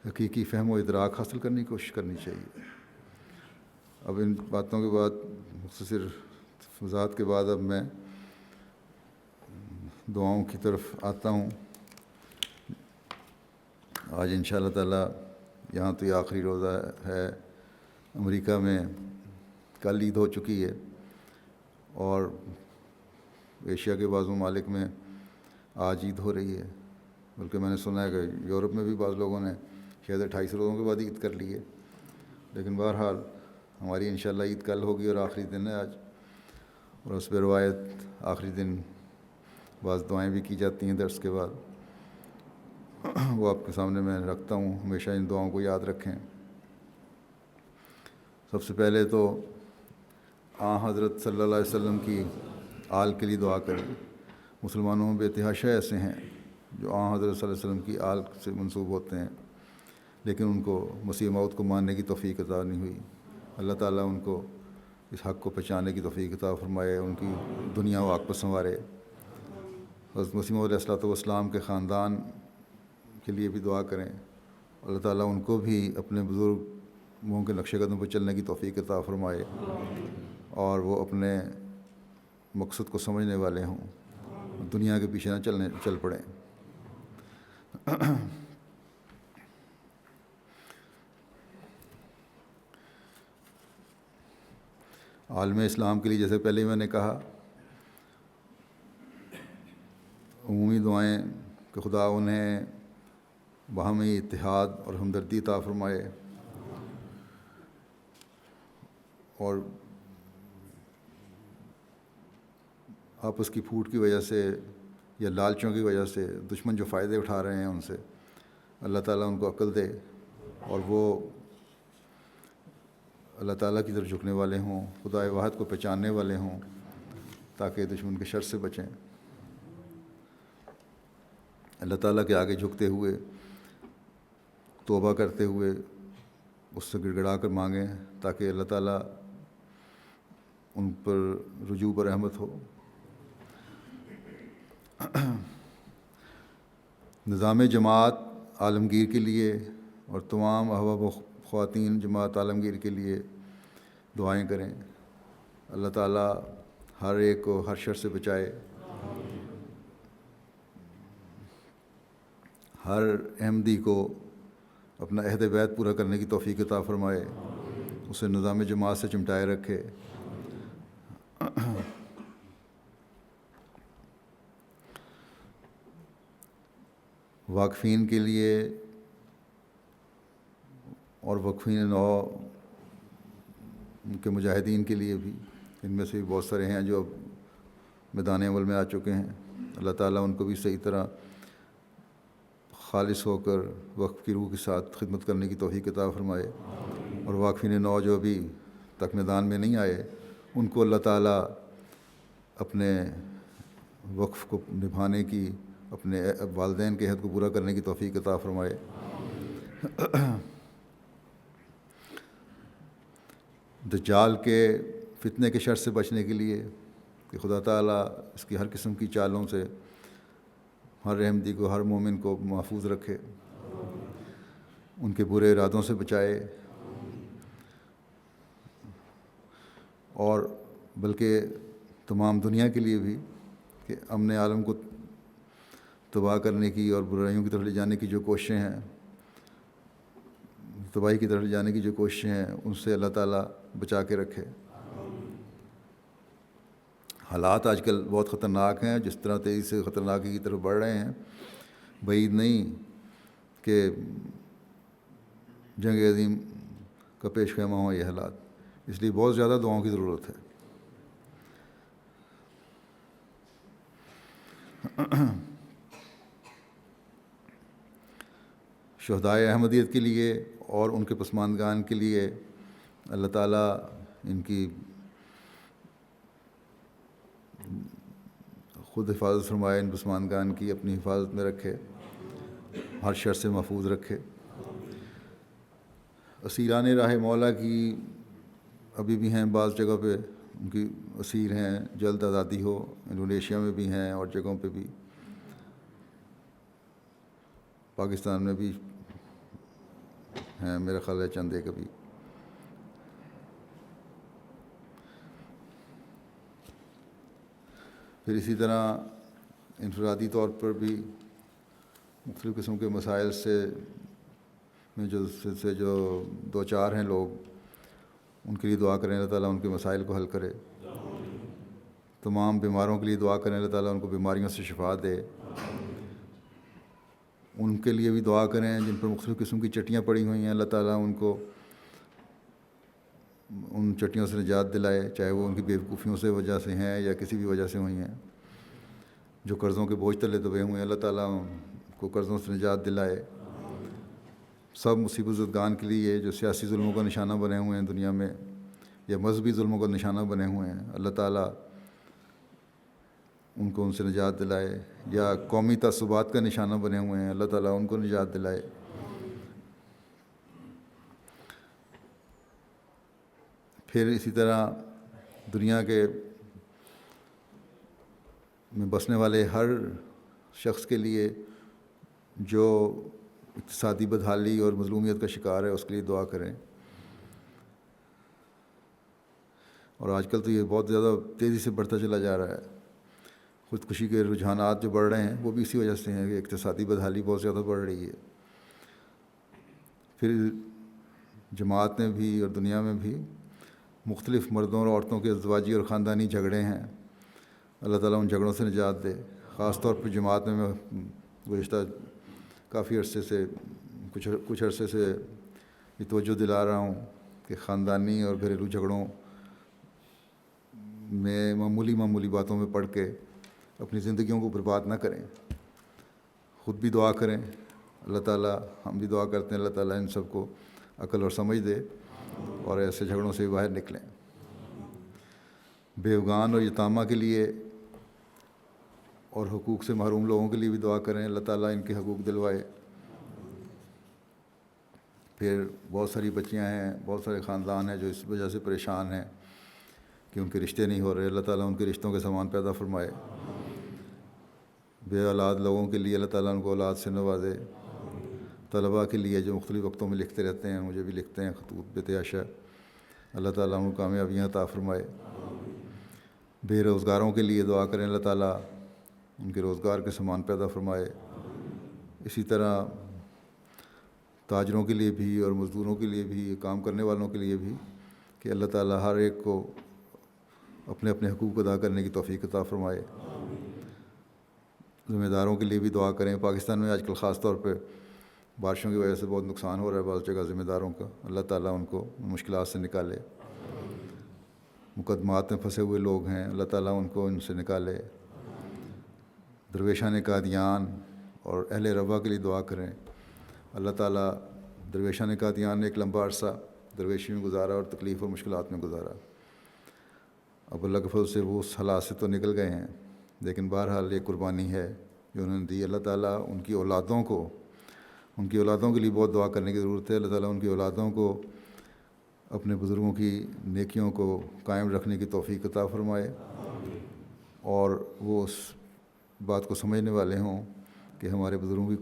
حقیقی فہم و ادراک حاصل کرنے کی کوشش کرنی چاہیے۔ اب ان باتوں کے بعد، مختصر وضاحت کے بعد، اب میں دعاؤں کی طرف آتا ہوں۔ آج ان شاء اللہ تعالیٰ یہاں تو یہ آخری روزہ ہے، امریکہ میں کل عید ہو چکی ہے، اور ایشیا کے بعض ممالک میں آج عید ہو رہی ہے، بلکہ میں نے سنا ہے کہ یورپ میں بھی بعض لوگوں نے شاید 28 روزوں کے بعد عید کر لی ہے۔ لیکن بہرحال ہماری انشاءاللہ عید کل ہوگی، اور آخری دن ہے آج، اور اس پہ روایت آخری دن بعض دعائیں بھی کی جاتی ہیں درس کے بعد، وہ آپ کے سامنے میں رکھتا ہوں۔ ہمیشہ ان دعاؤں کو یاد رکھیں۔ سب سے پہلے تو حضرت صلی اللہ علیہ وسلم کی آل کے لیے دعا کریں. مسلمانوں میں بے تحاشا ایسے ہیں جو حضرت صلی اللہ علیہ وسلم کی آل سے منسوب ہوتے ہیں، لیکن ان کو مسیح موعود کو ماننے کی توفیق عطا نہیں ہوئی. اللہ تعالیٰ ان کو اس حق کو پہچاننے کی توفیق عطا فرمائے، ان کی دنیا و آخرت سنوارے. حضرت مسیح موعود علیہ الصلوۃ والسلام کے خاندان کے لیے بھی دعا کریں، اللہ تعالیٰ ان کو بھی اپنے بزرگوں کے نقش قدم پر چلنے کی توفیق عطا فرمائے اور وہ اپنے مقصد کو سمجھنے والے ہوں، دنیا کے پیچھے نہ چل پڑیں. عالم اسلام کے لیے جیسے پہلے میں نے کہا، عمومی دعائیں کہ خدا انہیں باہمی اتحاد اور ہمدردی عطا فرمائے اور آپس کی پھوٹ کی وجہ سے یا لالچوں کی وجہ سے دشمن جو فائدے اٹھا رہے ہیں ان سے اللہ تعالیٰ ان کو عقل دے اور وہ اللہ تعالیٰ کی طرف جھکنے والے ہوں، خدا واحد کو پہچاننے والے ہوں تاکہ دشمن کے شر سے بچیں. اللہ تعالیٰ کے آگے جھکتے ہوئے، توبہ کرتے ہوئے اس سے گڑ گڑا کر مانگیں تاکہ اللہ تعالیٰ ان پر رجوع پر رحمت ہو. نظام جماعت عالمگیر کے لیے اور تمام احباب و خواتین جماعت عالمگیر کے لیے دعائیں کریں. اللہ تعالیٰ ہر ایک کو ہر شر سے بچائے، ہر احمدی کو اپنا عہد بیعت پورا کرنے کی توفیق عطا فرمائے، اسے نظام جماعت سے چمٹائے رکھے. واقفین کے لیے اور وقفین نو ان کے مجاہدین کے لیے بھی، ان میں سے بھی بہت سارے ہیں جو اب میدان عمل میں آ چکے ہیں. اللہ تعالیٰ ان کو بھی صحیح طرح خالص ہو کر وقف کی روح کے ساتھ خدمت کرنے کی توفیق عطا فرمائے. اور واقفین نو جو ابھی تک میدان میں نہیں آئے ان کو اللہ تعالیٰ اپنے وقف کو نبھانے کی، اپنے والدین کے عہد کو پورا کرنے کی توفیق عطا فرمائے. دجال کے فتنے کے شر سے بچنے کے لیے کہ خدا تعالیٰ اس کی ہر قسم کی چالوں سے ہر احمدی کو، ہر مومن کو محفوظ رکھے، ان کے برے ارادوں سے بچائے اور بلکہ تمام دنیا کے لیے بھی کہ امن عالم کو تباہ کرنے کی اور برائیوں کی طرف لے جانے کی جو کوششیں ہیں، تباہی کی طرف لے جانے کی جو کوششیں ہیں، ان سے اللہ تعالیٰ بچا کے رکھے. حالات آج کل بہت خطرناک ہیں، جس طرح تیزی سے خطرناکی کی طرف بڑھ رہے ہیں، بعید نہیں کہ جنگ عظیم کا پیش خیمہ ہوں یہ حالات. اس لیے بہت زیادہ دعاؤں کی ضرورت ہے. شہدائے احمدیت کے لیے اور ان کے پسماندگان کے لیے اللہ تعالیٰ ان کی خود حفاظت فرمائے، ان پسماندگان کی اپنی حفاظت میں رکھے، ہر شر سے محفوظ رکھے. اسیران راہ مولا کی ابھی بھی ہیں بعض جگہ پہ، ان کی اسیر ہیں، جلد آزادی ہو. انڈونیشیا میں بھی ہیں اور جگہوں پہ بھی، پاکستان میں بھی ہیں میرا خیال ہے چند ایک ابھی. پھر اسی طرح انفرادی طور پر بھی مختلف قسم کے مسائل میں جو دو چار ہیں لوگ، ان کے لیے دعا کریں اللہ تعالیٰ ان کے مسائل کو حل کرے. تمام بیماروں کے لیے دعا کریں اللہ تعالیٰ ان کو بیماریوں سے شفا دے. ان کے لیے بھی دعا کریں جن پر مختلف قسم کی چٹیاں پڑی ہوئی ہیں، اللہ تعالیٰ ان کو ان چٹیوں سے نجات دلائے، چاہے وہ ان کی بیوقوفیوں سے وجہ سے ہیں یا کسی بھی وجہ سے ہوئی ہیں. جو قرضوں کے بوجھ تلے دبے ہوئے ہیں اللہ تعالیٰ ان کو قرضوں سے نجات دلائے. سب مصیبت زدگان کے لیے جو سیاسی ظلموں کا نشانہ بنے ہوئے ہیں دنیا میں یا مذہبی ظلموں کا نشانہ بنے ہوئے ہیں، اللہ تعالیٰ ان کو ان سے نجات دلائے، یا قومی تعصبات کا نشانہ بنے ہوئے ہیں، اللہ تعالیٰ ان کو نجات دلائے۔ پھر اسی طرح دنیا کے میں بسنے والے ہر شخص کے لیے جو اقتصادی بدحالی اور مظلومیت کا شکار ہے اس کے لیے دعا کریں۔ اور آج کل تو یہ بہت زیادہ تیزی سے بڑھتا چلا جا رہا ہے، خودکشی کے رجحانات جو بڑھ رہے ہیں وہ بھی اسی وجہ سے ہیں کہ اقتصادی بدحالی بہت زیادہ بڑھ رہی ہے۔ پھر جماعت میں بھی اور دنیا میں بھی مختلف مردوں اور عورتوں کے ازدواجی اور خاندانی جھگڑے ہیں، اللہ تعالیٰ ان جھگڑوں سے نجات دے۔ خاص طور پر جماعت میں گزشتہ کافی عرصے سے کچھ عرصے سے یہ توجہ دلا رہا ہوں کہ خاندانی اور گھریلو جھگڑوں میں معمولی باتوں میں پڑ کے اپنی زندگیوں کو برباد نہ کریں، خود بھی دعا کریں، اللہ تعالیٰ، ہم بھی دعا کرتے ہیں اللہ تعالیٰ ان سب کو عقل اور سمجھ دے اور ایسے جھگڑوں سے باہر نکلیں۔ بیوگان اور یتامہ کے لیے اور حقوق سے محروم لوگوں کے لیے بھی دعا کریں، اللہ تعالیٰ ان کے حقوق دلوائے۔ پھر بہت ساری بچیاں ہیں، بہت سارے خاندان ہیں جو اس وجہ سے پریشان ہیں کہ ان کے رشتے نہیں ہو رہے، اللہ تعالیٰ ان کے رشتوں کے سامان پیدا فرمائے۔ بے اولاد لوگوں کے لیے اللہ تعالیٰ ان کو اولاد سے نوازے۔ طلباء کے لیے جو مختلف وقتوں میں لکھتے رہتے ہیں، مجھے بھی لکھتے ہیں خطوط بے تحاشا، اللہ تعالیٰ ان کو کامیابیاں عطا فرمائے۔ بے روزگاروں کے لیے دعا کریں، اللہ تعالیٰ ان کے روزگار کے سامان پیدا فرمائے۔ اسی طرح تاجروں کے لیے بھی اور مزدوروں کے لیے بھی، کام کرنے والوں کے لیے بھی، کہ اللہ تعالیٰ ہر ایک کو اپنے اپنے حقوق ادا کرنے کی توفیق عطا فرمائے۔ ذمہ داروں کے لیے بھی دعا کریں۔ پاکستان میں آج کل خاص طور پہ بارشوں کی وجہ سے بہت نقصان ہو رہا ہے بعض جگہ ذمہ داروں کا، اللہ تعالیٰ ان کو مشکلات سے نکالے۔ مقدمات میں پھنسے ہوئے لوگ ہیں، اللہ تعالیٰ ان کو ان سے نکالے۔ درویشان قادیان اور اہل ربا کے لیے دعا کریں، اللہ تعالیٰ درویشان قادیان نے ایک لمبا عرصہ درویشی میں گزارا اور تکلیف اور مشکلات میں گزارا، اب اللہ کے فضل سے وہ اس حالات سے تو نکل گئے ہیں، لیکن بہرحال یہ قربانی ہے جو انہوں نے دی۔ اللہ تعالیٰ ان کی اولادوں کے لیے بہت دعا کرنے کی ضرورت ہے، اللہ تعالیٰ ان کی اولادوں کو اپنے بزرگوں کی نیکیوں کو قائم رکھنے کی توفیق عطا فرمائے، اور وہ اس بات کو سمجھنے والے ہوں کہ ہمارے بزرگوں کی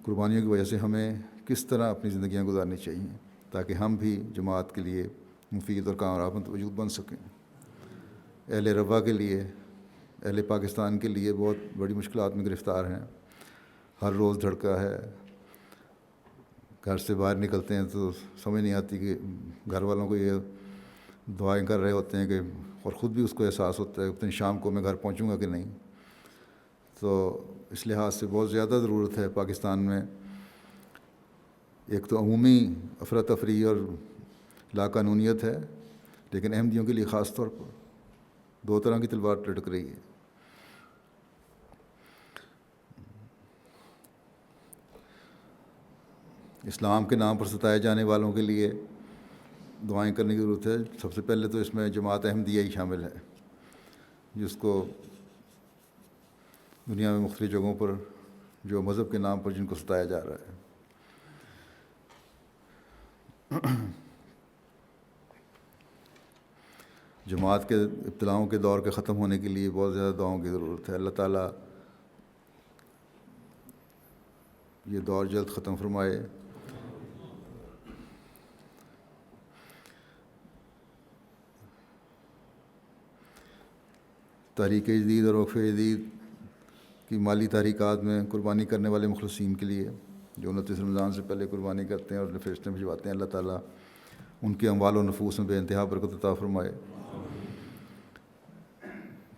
قربانیوں کی وجہ سے ہمیں کس طرح اپنی زندگیاں گزارنی چاہیے تاکہ ہم بھی جماعت کے لیے مفید اور کامیاب وجود بن سکیں۔ اہل ربا کے لیے، اہل پاکستان کے لیے بہت بڑی مشکلات میں گرفتار ہیں، ہر روز دھڑکا ہے، گھر سے باہر نکلتے ہیں تو سمجھ نہیں آتی کہ گھر والوں کو یہ دعائیں کر رہے ہوتے ہیں کہ، اور خود بھی اس کو احساس ہوتا ہے اتنی شام کو میں گھر پہنچوں گا کہ نہیں۔ تو اس لحاظ سے بہت زیادہ ضرورت ہے پاکستان میں، ایک تو عمومی افراتفری اور لاقانونیت ہے، لیکن احمدیوں کے لیے خاص طور پر دو طرح کی تلوار لٹک رہی ہے۔ اسلام کے نام پر ستائے جانے والوں کے لیے دعائیں کرنے کی ضرورت ہے۔ سب سے پہلے تو اس میں جماعت احمدیہ ہی شامل ہے، جس کو دنیا میں مختلف جگہوں پر جو مذہب کے نام پر جن کو ستایا جا رہا ہے۔ جماعت کے ابتلاؤں کے دور کے ختم ہونے کے لیے بہت زیادہ دعاؤں کی ضرورت ہے، اللہ تعالیٰ یہ دور جلد ختم فرمائے۔ تحریک جدید اور وقف جدید کی مالی تحریکات میں قربانی کرنے والے مخلصین کے لیے جو 29 رمضان سے پہلے قربانی کرتے ہیں اور اپنے فرشتے بھجواتے ہیں، اللہ تعالیٰ ان کے اموال و نفوس میں بے انتہا برکت عطا فرمائے۔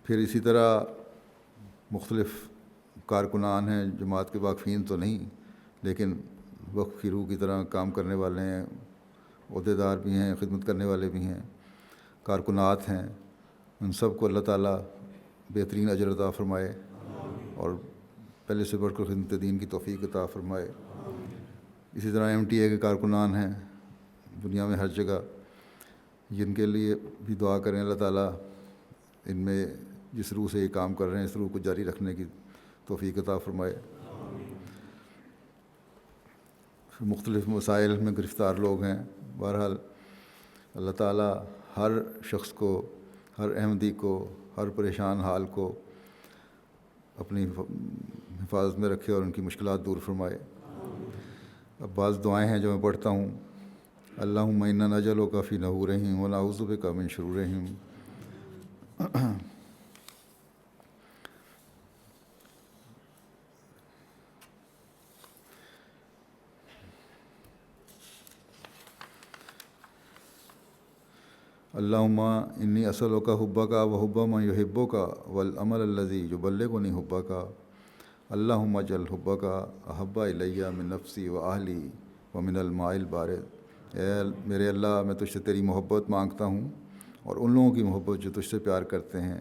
پھر اسی طرح مختلف کارکنان ہیں، جماعت کے واقفین تو نہیں لیکن وقف کی روح کی طرح کام کرنے والے ہیں، عہدیدار بھی ہیں، خدمت کرنے والے بھی ہیں، کارکنات ہیں، ان سب کو اللہ تعالیٰ بہترین اجر عطا فرمائے اور پہلے سے بڑھ کر خدمت دین کی توفیق عطا فرمائے۔ اسی طرح MTA کے کارکنان ہیں دنیا میں ہر جگہ، جن کے لیے بھی دعا کریں اللہ تعالیٰ ان میں جس روح سے یہ کام کر رہے ہیں اس روح کو جاری رکھنے کی توفیق عطا فرمائے۔ مختلف مسائل میں گرفتار لوگ ہیں، بہرحال اللہ تعالیٰ ہر شخص کو، ہر احمدی کو، ہر پریشان حال کو اپنی حفاظت میں رکھے اور ان کی مشکلات دور فرمائے۔ اب بعض دعائیں ہیں جو میں پڑھتا ہوں۔ اللہم انا نجعلک فی نحورہم ونعوذ بک من شرورہم۔ اللہم انی اسألک حبک وحب من یحبک والعمل الذی یبلغنی حبک۔ اللہم اجعل حبک احب الی من نفسی و اہلی ومن الماء البارد۔ اے میرے اللہ، میں تجھ سے تیری محبت مانگتا ہوں اور ان لوگوں کی محبت جو تجھ سے پیار کرتے ہیں،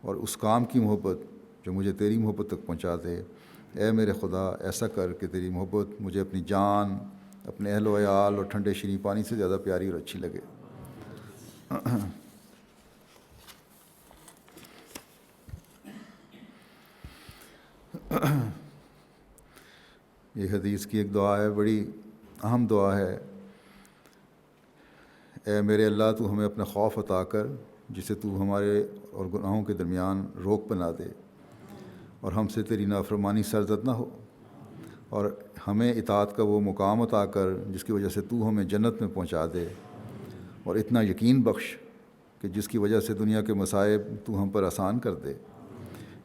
اور اس کام کی محبت جو مجھے تیری محبت تک پہنچا دے۔ اے میرے خدا، ایسا کر کہ تیری محبت مجھے اپنی جان، اپنے اہل و عیال اور ٹھنڈے شیریں پانی سے زیادہ پیاری اور اچھی لگے۔ یہ حدیث کی ایک دعا ہے، بڑی اہم دعا ہے۔ اے میرے اللہ، تو ہمیں اپنا خوف عطا کر جسے تو ہمارے اور گناہوں کے درمیان روک بنا دے، اور ہم سے تیری نافرمانی سرزد نہ ہو، اور ہمیں اطاعت کا وہ مقام عطا کر جس کی وجہ سے تو ہمیں جنت میں پہنچا دے، اور اتنا یقین بخش کہ جس کی وجہ سے دنیا کے مصائب تو ہم پر آسان کر دے۔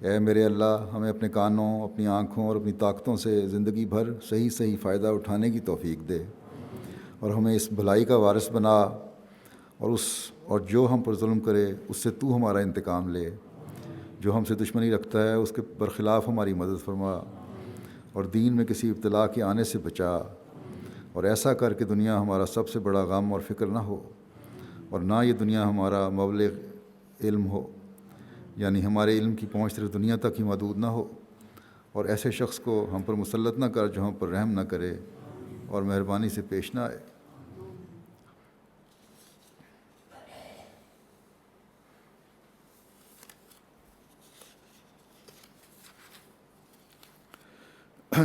اے میرے اللہ، ہمیں اپنے کانوں، اپنی آنکھوں اور اپنی طاقتوں سے زندگی بھر صحیح فائدہ اٹھانے کی توفیق دے، اور ہمیں اس بھلائی کا وارث بنا، اور جو ہم پر ظلم کرے اس سے تو ہمارا انتقام لے، جو ہم سے دشمنی رکھتا ہے اس کے برخلاف ہماری مدد فرما، اور دین میں کسی ابتلا کے آنے سے بچا، اور ایسا کر کہ دنیا ہمارا سب سے بڑا غم اور فکر نہ ہو، اور نہ یہ دنیا ہمارا مبلغ علم ہو، یعنی ہمارے علم کی پہنچ صرف دنیا تک ہی محدود نہ ہو، اور ایسے شخص کو ہم پر مسلط نہ کر جو ہم پر رحم نہ کرے اور مہربانی سے پیش نہ آئے۔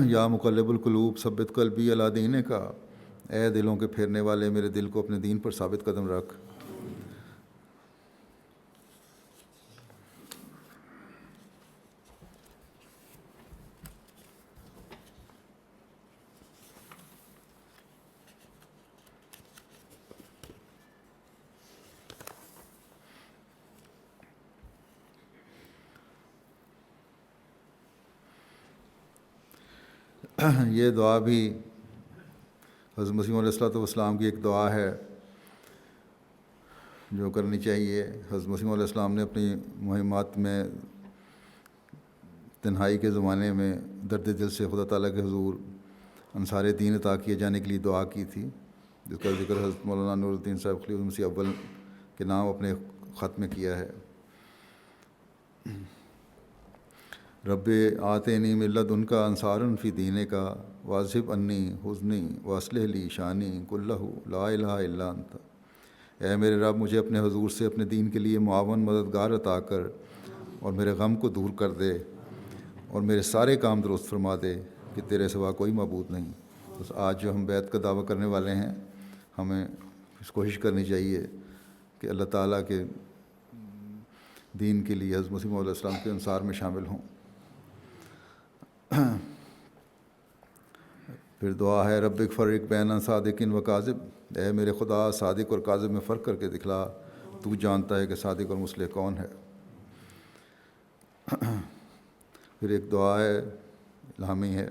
یا مقلب القلوب ثبت قلبی علی دینک۔ اے دلوں کے پھیرنے والے، میرے دل کو اپنے دین پر ثابت قدم رکھ۔ یہ دعا بھی حضرت مسیح علیہ الصلوۃ والسلام کی ایک دعا ہے جو کرنی چاہیے۔ حضرت مسیح علیہ السلام نے اپنی مہمات میں تنہائی کے زمانے میں درد دل سے خدا تعالیٰ کے حضور انصار دین عطا کیے جانے کے لیے دعا کی تھی، جس کا ذکر حضرت مولانا نور الدین صاحب خلیفۃ المسیح اول کے نام اپنے خط میں کیا ہے۔ رب آتینی من لدنک انصارا فی دینک واذھب عنی حزنی واصلح لی شانی کلہ لا الہ الا انت۔ اے میرے رب، مجھے اپنے حضور سے اپنے دین کے لیے معاون مددگار عطا کر، اور میرے غم کو دور کر دے، اور میرے سارے کام درست فرما دے کہ تیرے سوا کوئی معبود نہیں۔ بس آج جو ہم بیعت کا دعویٰ کرنے والے ہیں، ہمیں اس کوشش کرنی چاہیے کہ اللہ تعالیٰ کے دین کے لیے حضرت مسیح علیہ السلام کے انصار میں شامل ہوں۔ پھر دعا ہے رب فرق بین صادق و کاذب۔ اے میرے خدا، صادق اور کاذب میں فرق کر کے دکھلا، تو جانتا ہے کہ صادق اور مصلح کون ہے۔ پھر ایک دعا ہے، الہامی ہے،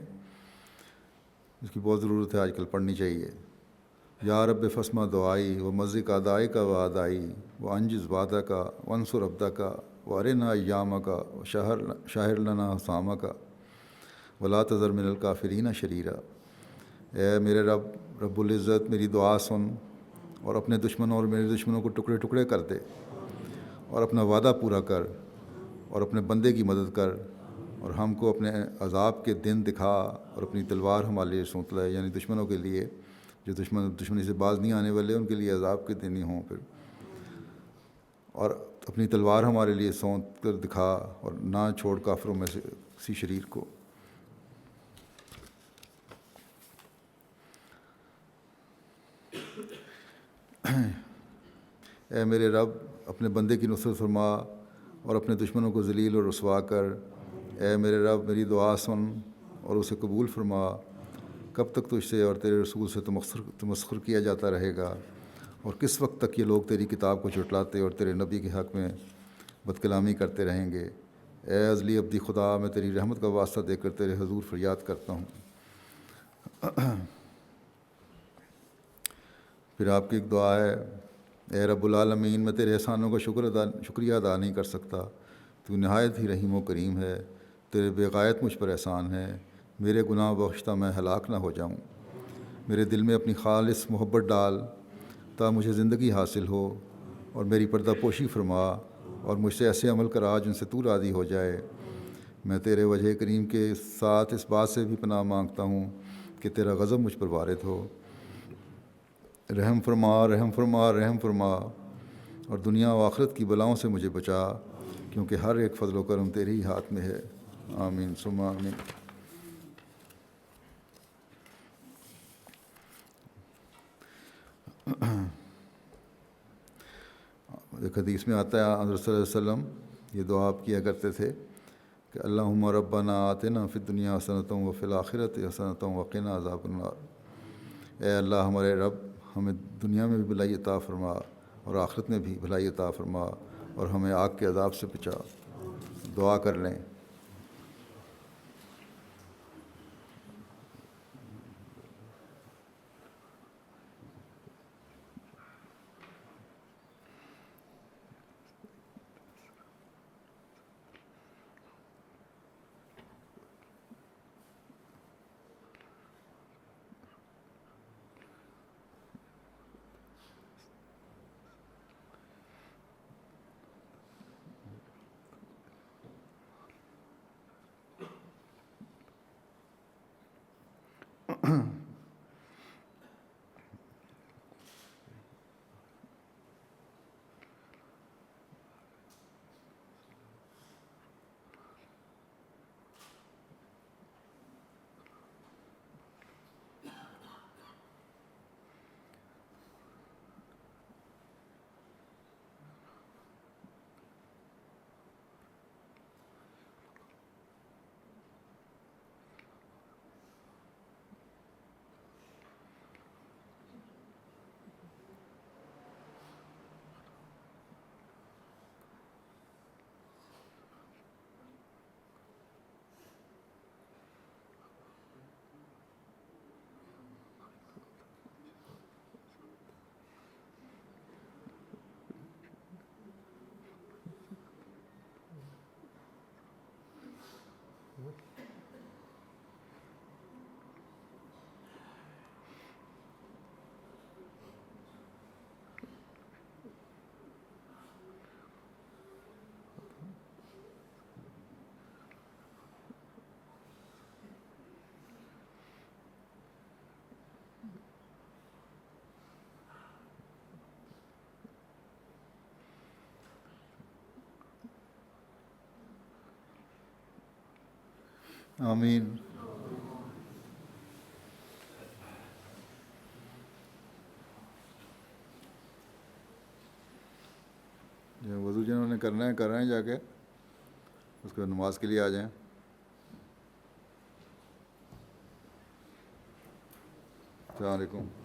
اس کی بہت ضرورت ہے، آج کل پڑھنی چاہیے۔ یا رب فسمہ دعائی و مزق ادائی کا و ادائی و انجز وعدہ کا ونصر عبدہ کا و ارنا ایامہ کا و شاہر لنا حسامہ کا ولا تذر من الکافرین شریرا۔ اے میرے رب العزت، میری دعا سن، اور اپنے دشمنوں اور میرے دشمنوں کو ٹکڑے ٹکڑے کر دے، اور اپنا وعدہ پورا کر، اور اپنے بندے کی مدد کر، اور ہم کو اپنے عذاب کے دن دکھا، اور اپنی تلوار ہمارے لیے سونت لائے، یعنی دشمنوں کے لیے جو دشمنی سے باز نہیں آنے والے، ان کے لیے عذاب کے دن ہی ہوں۔ پھر اور اپنی تلوار ہمارے لیے سونت کر دکھا، اور نہ چھوڑ کافروں میں سے کسی شریر کو۔ اے میرے رب، اپنے بندے کی نصرت فرما اور اپنے دشمنوں کو ذلیل اور رسوا کر۔ اے میرے رب، میری دعا سن اور اسے قبول فرما۔ کب تک تجھ سے اور تیرے رسول سے تمسخر کیا جاتا رہے گا؟ اور کس وقت تک یہ لوگ تیری کتاب کو جھٹلاتے اور تیرے نبی کے حق میں بد کلامی کرتے رہیں گے؟ اے ازلی ابدی خدا، میں تیری رحمت کا واسطہ دے کر تیرے حضور فریاد کرتا ہوں۔ پھر آپ کی ایک دعا ہے، اے رب العالمین، میں تیرے احسانوں کا شکریہ ادا نہیں کر سکتا۔ تو نہایت ہی رحیم و کریم ہے، تیرے بے غایت مجھ پر احسان ہے۔ میرے گناہ بخشتہ میں ہلاک نہ ہو جاؤں۔ میرے دل میں اپنی خالص محبت ڈال تا مجھے زندگی حاصل ہو، اور میری پردہ پوشی فرما، اور مجھ سے ایسے عمل کرا جن سے تو راضی ہو جائے۔ میں تیرے وجہ کریم کے ساتھ اس بات سے بھی پناہ مانگتا ہوں کہ تیرا غضب مجھ پر وارد ہو۔ رحم فرما، رحم فرما، رحم فرما، اور دنیا و آخرت کی بلاؤں سے مجھے بچا، کیونکہ ہر ایک فضل و کرم تیرے ہی ہاتھ میں ہے۔ آمین ثم آمین۔ ایک حدیث میں آتا ہے، حضرت صلی اللہ علیہ وسلم یہ دعا آپ کیا کرتے تھے کہ اللہم ربنا آتنا فی الدنیا حسنۃ وفی الآخرۃ حسنۃ وقنا عذاب النار۔ اے اللہ ہمارے رب، ہمیں دنیا میں بھی بھلائی عطا فرما اور آخرت میں بھی بھلائی عطا فرما، اور ہمیں آگ کے عذاب سے بچا۔ دعا کر لیں۔ آمین۔ وضو جنہوں نے کرنا ہے کر رہے ہیں، جا کے اس کے بعد نماز کے لیے آ جائیں۔ السلام علیکم۔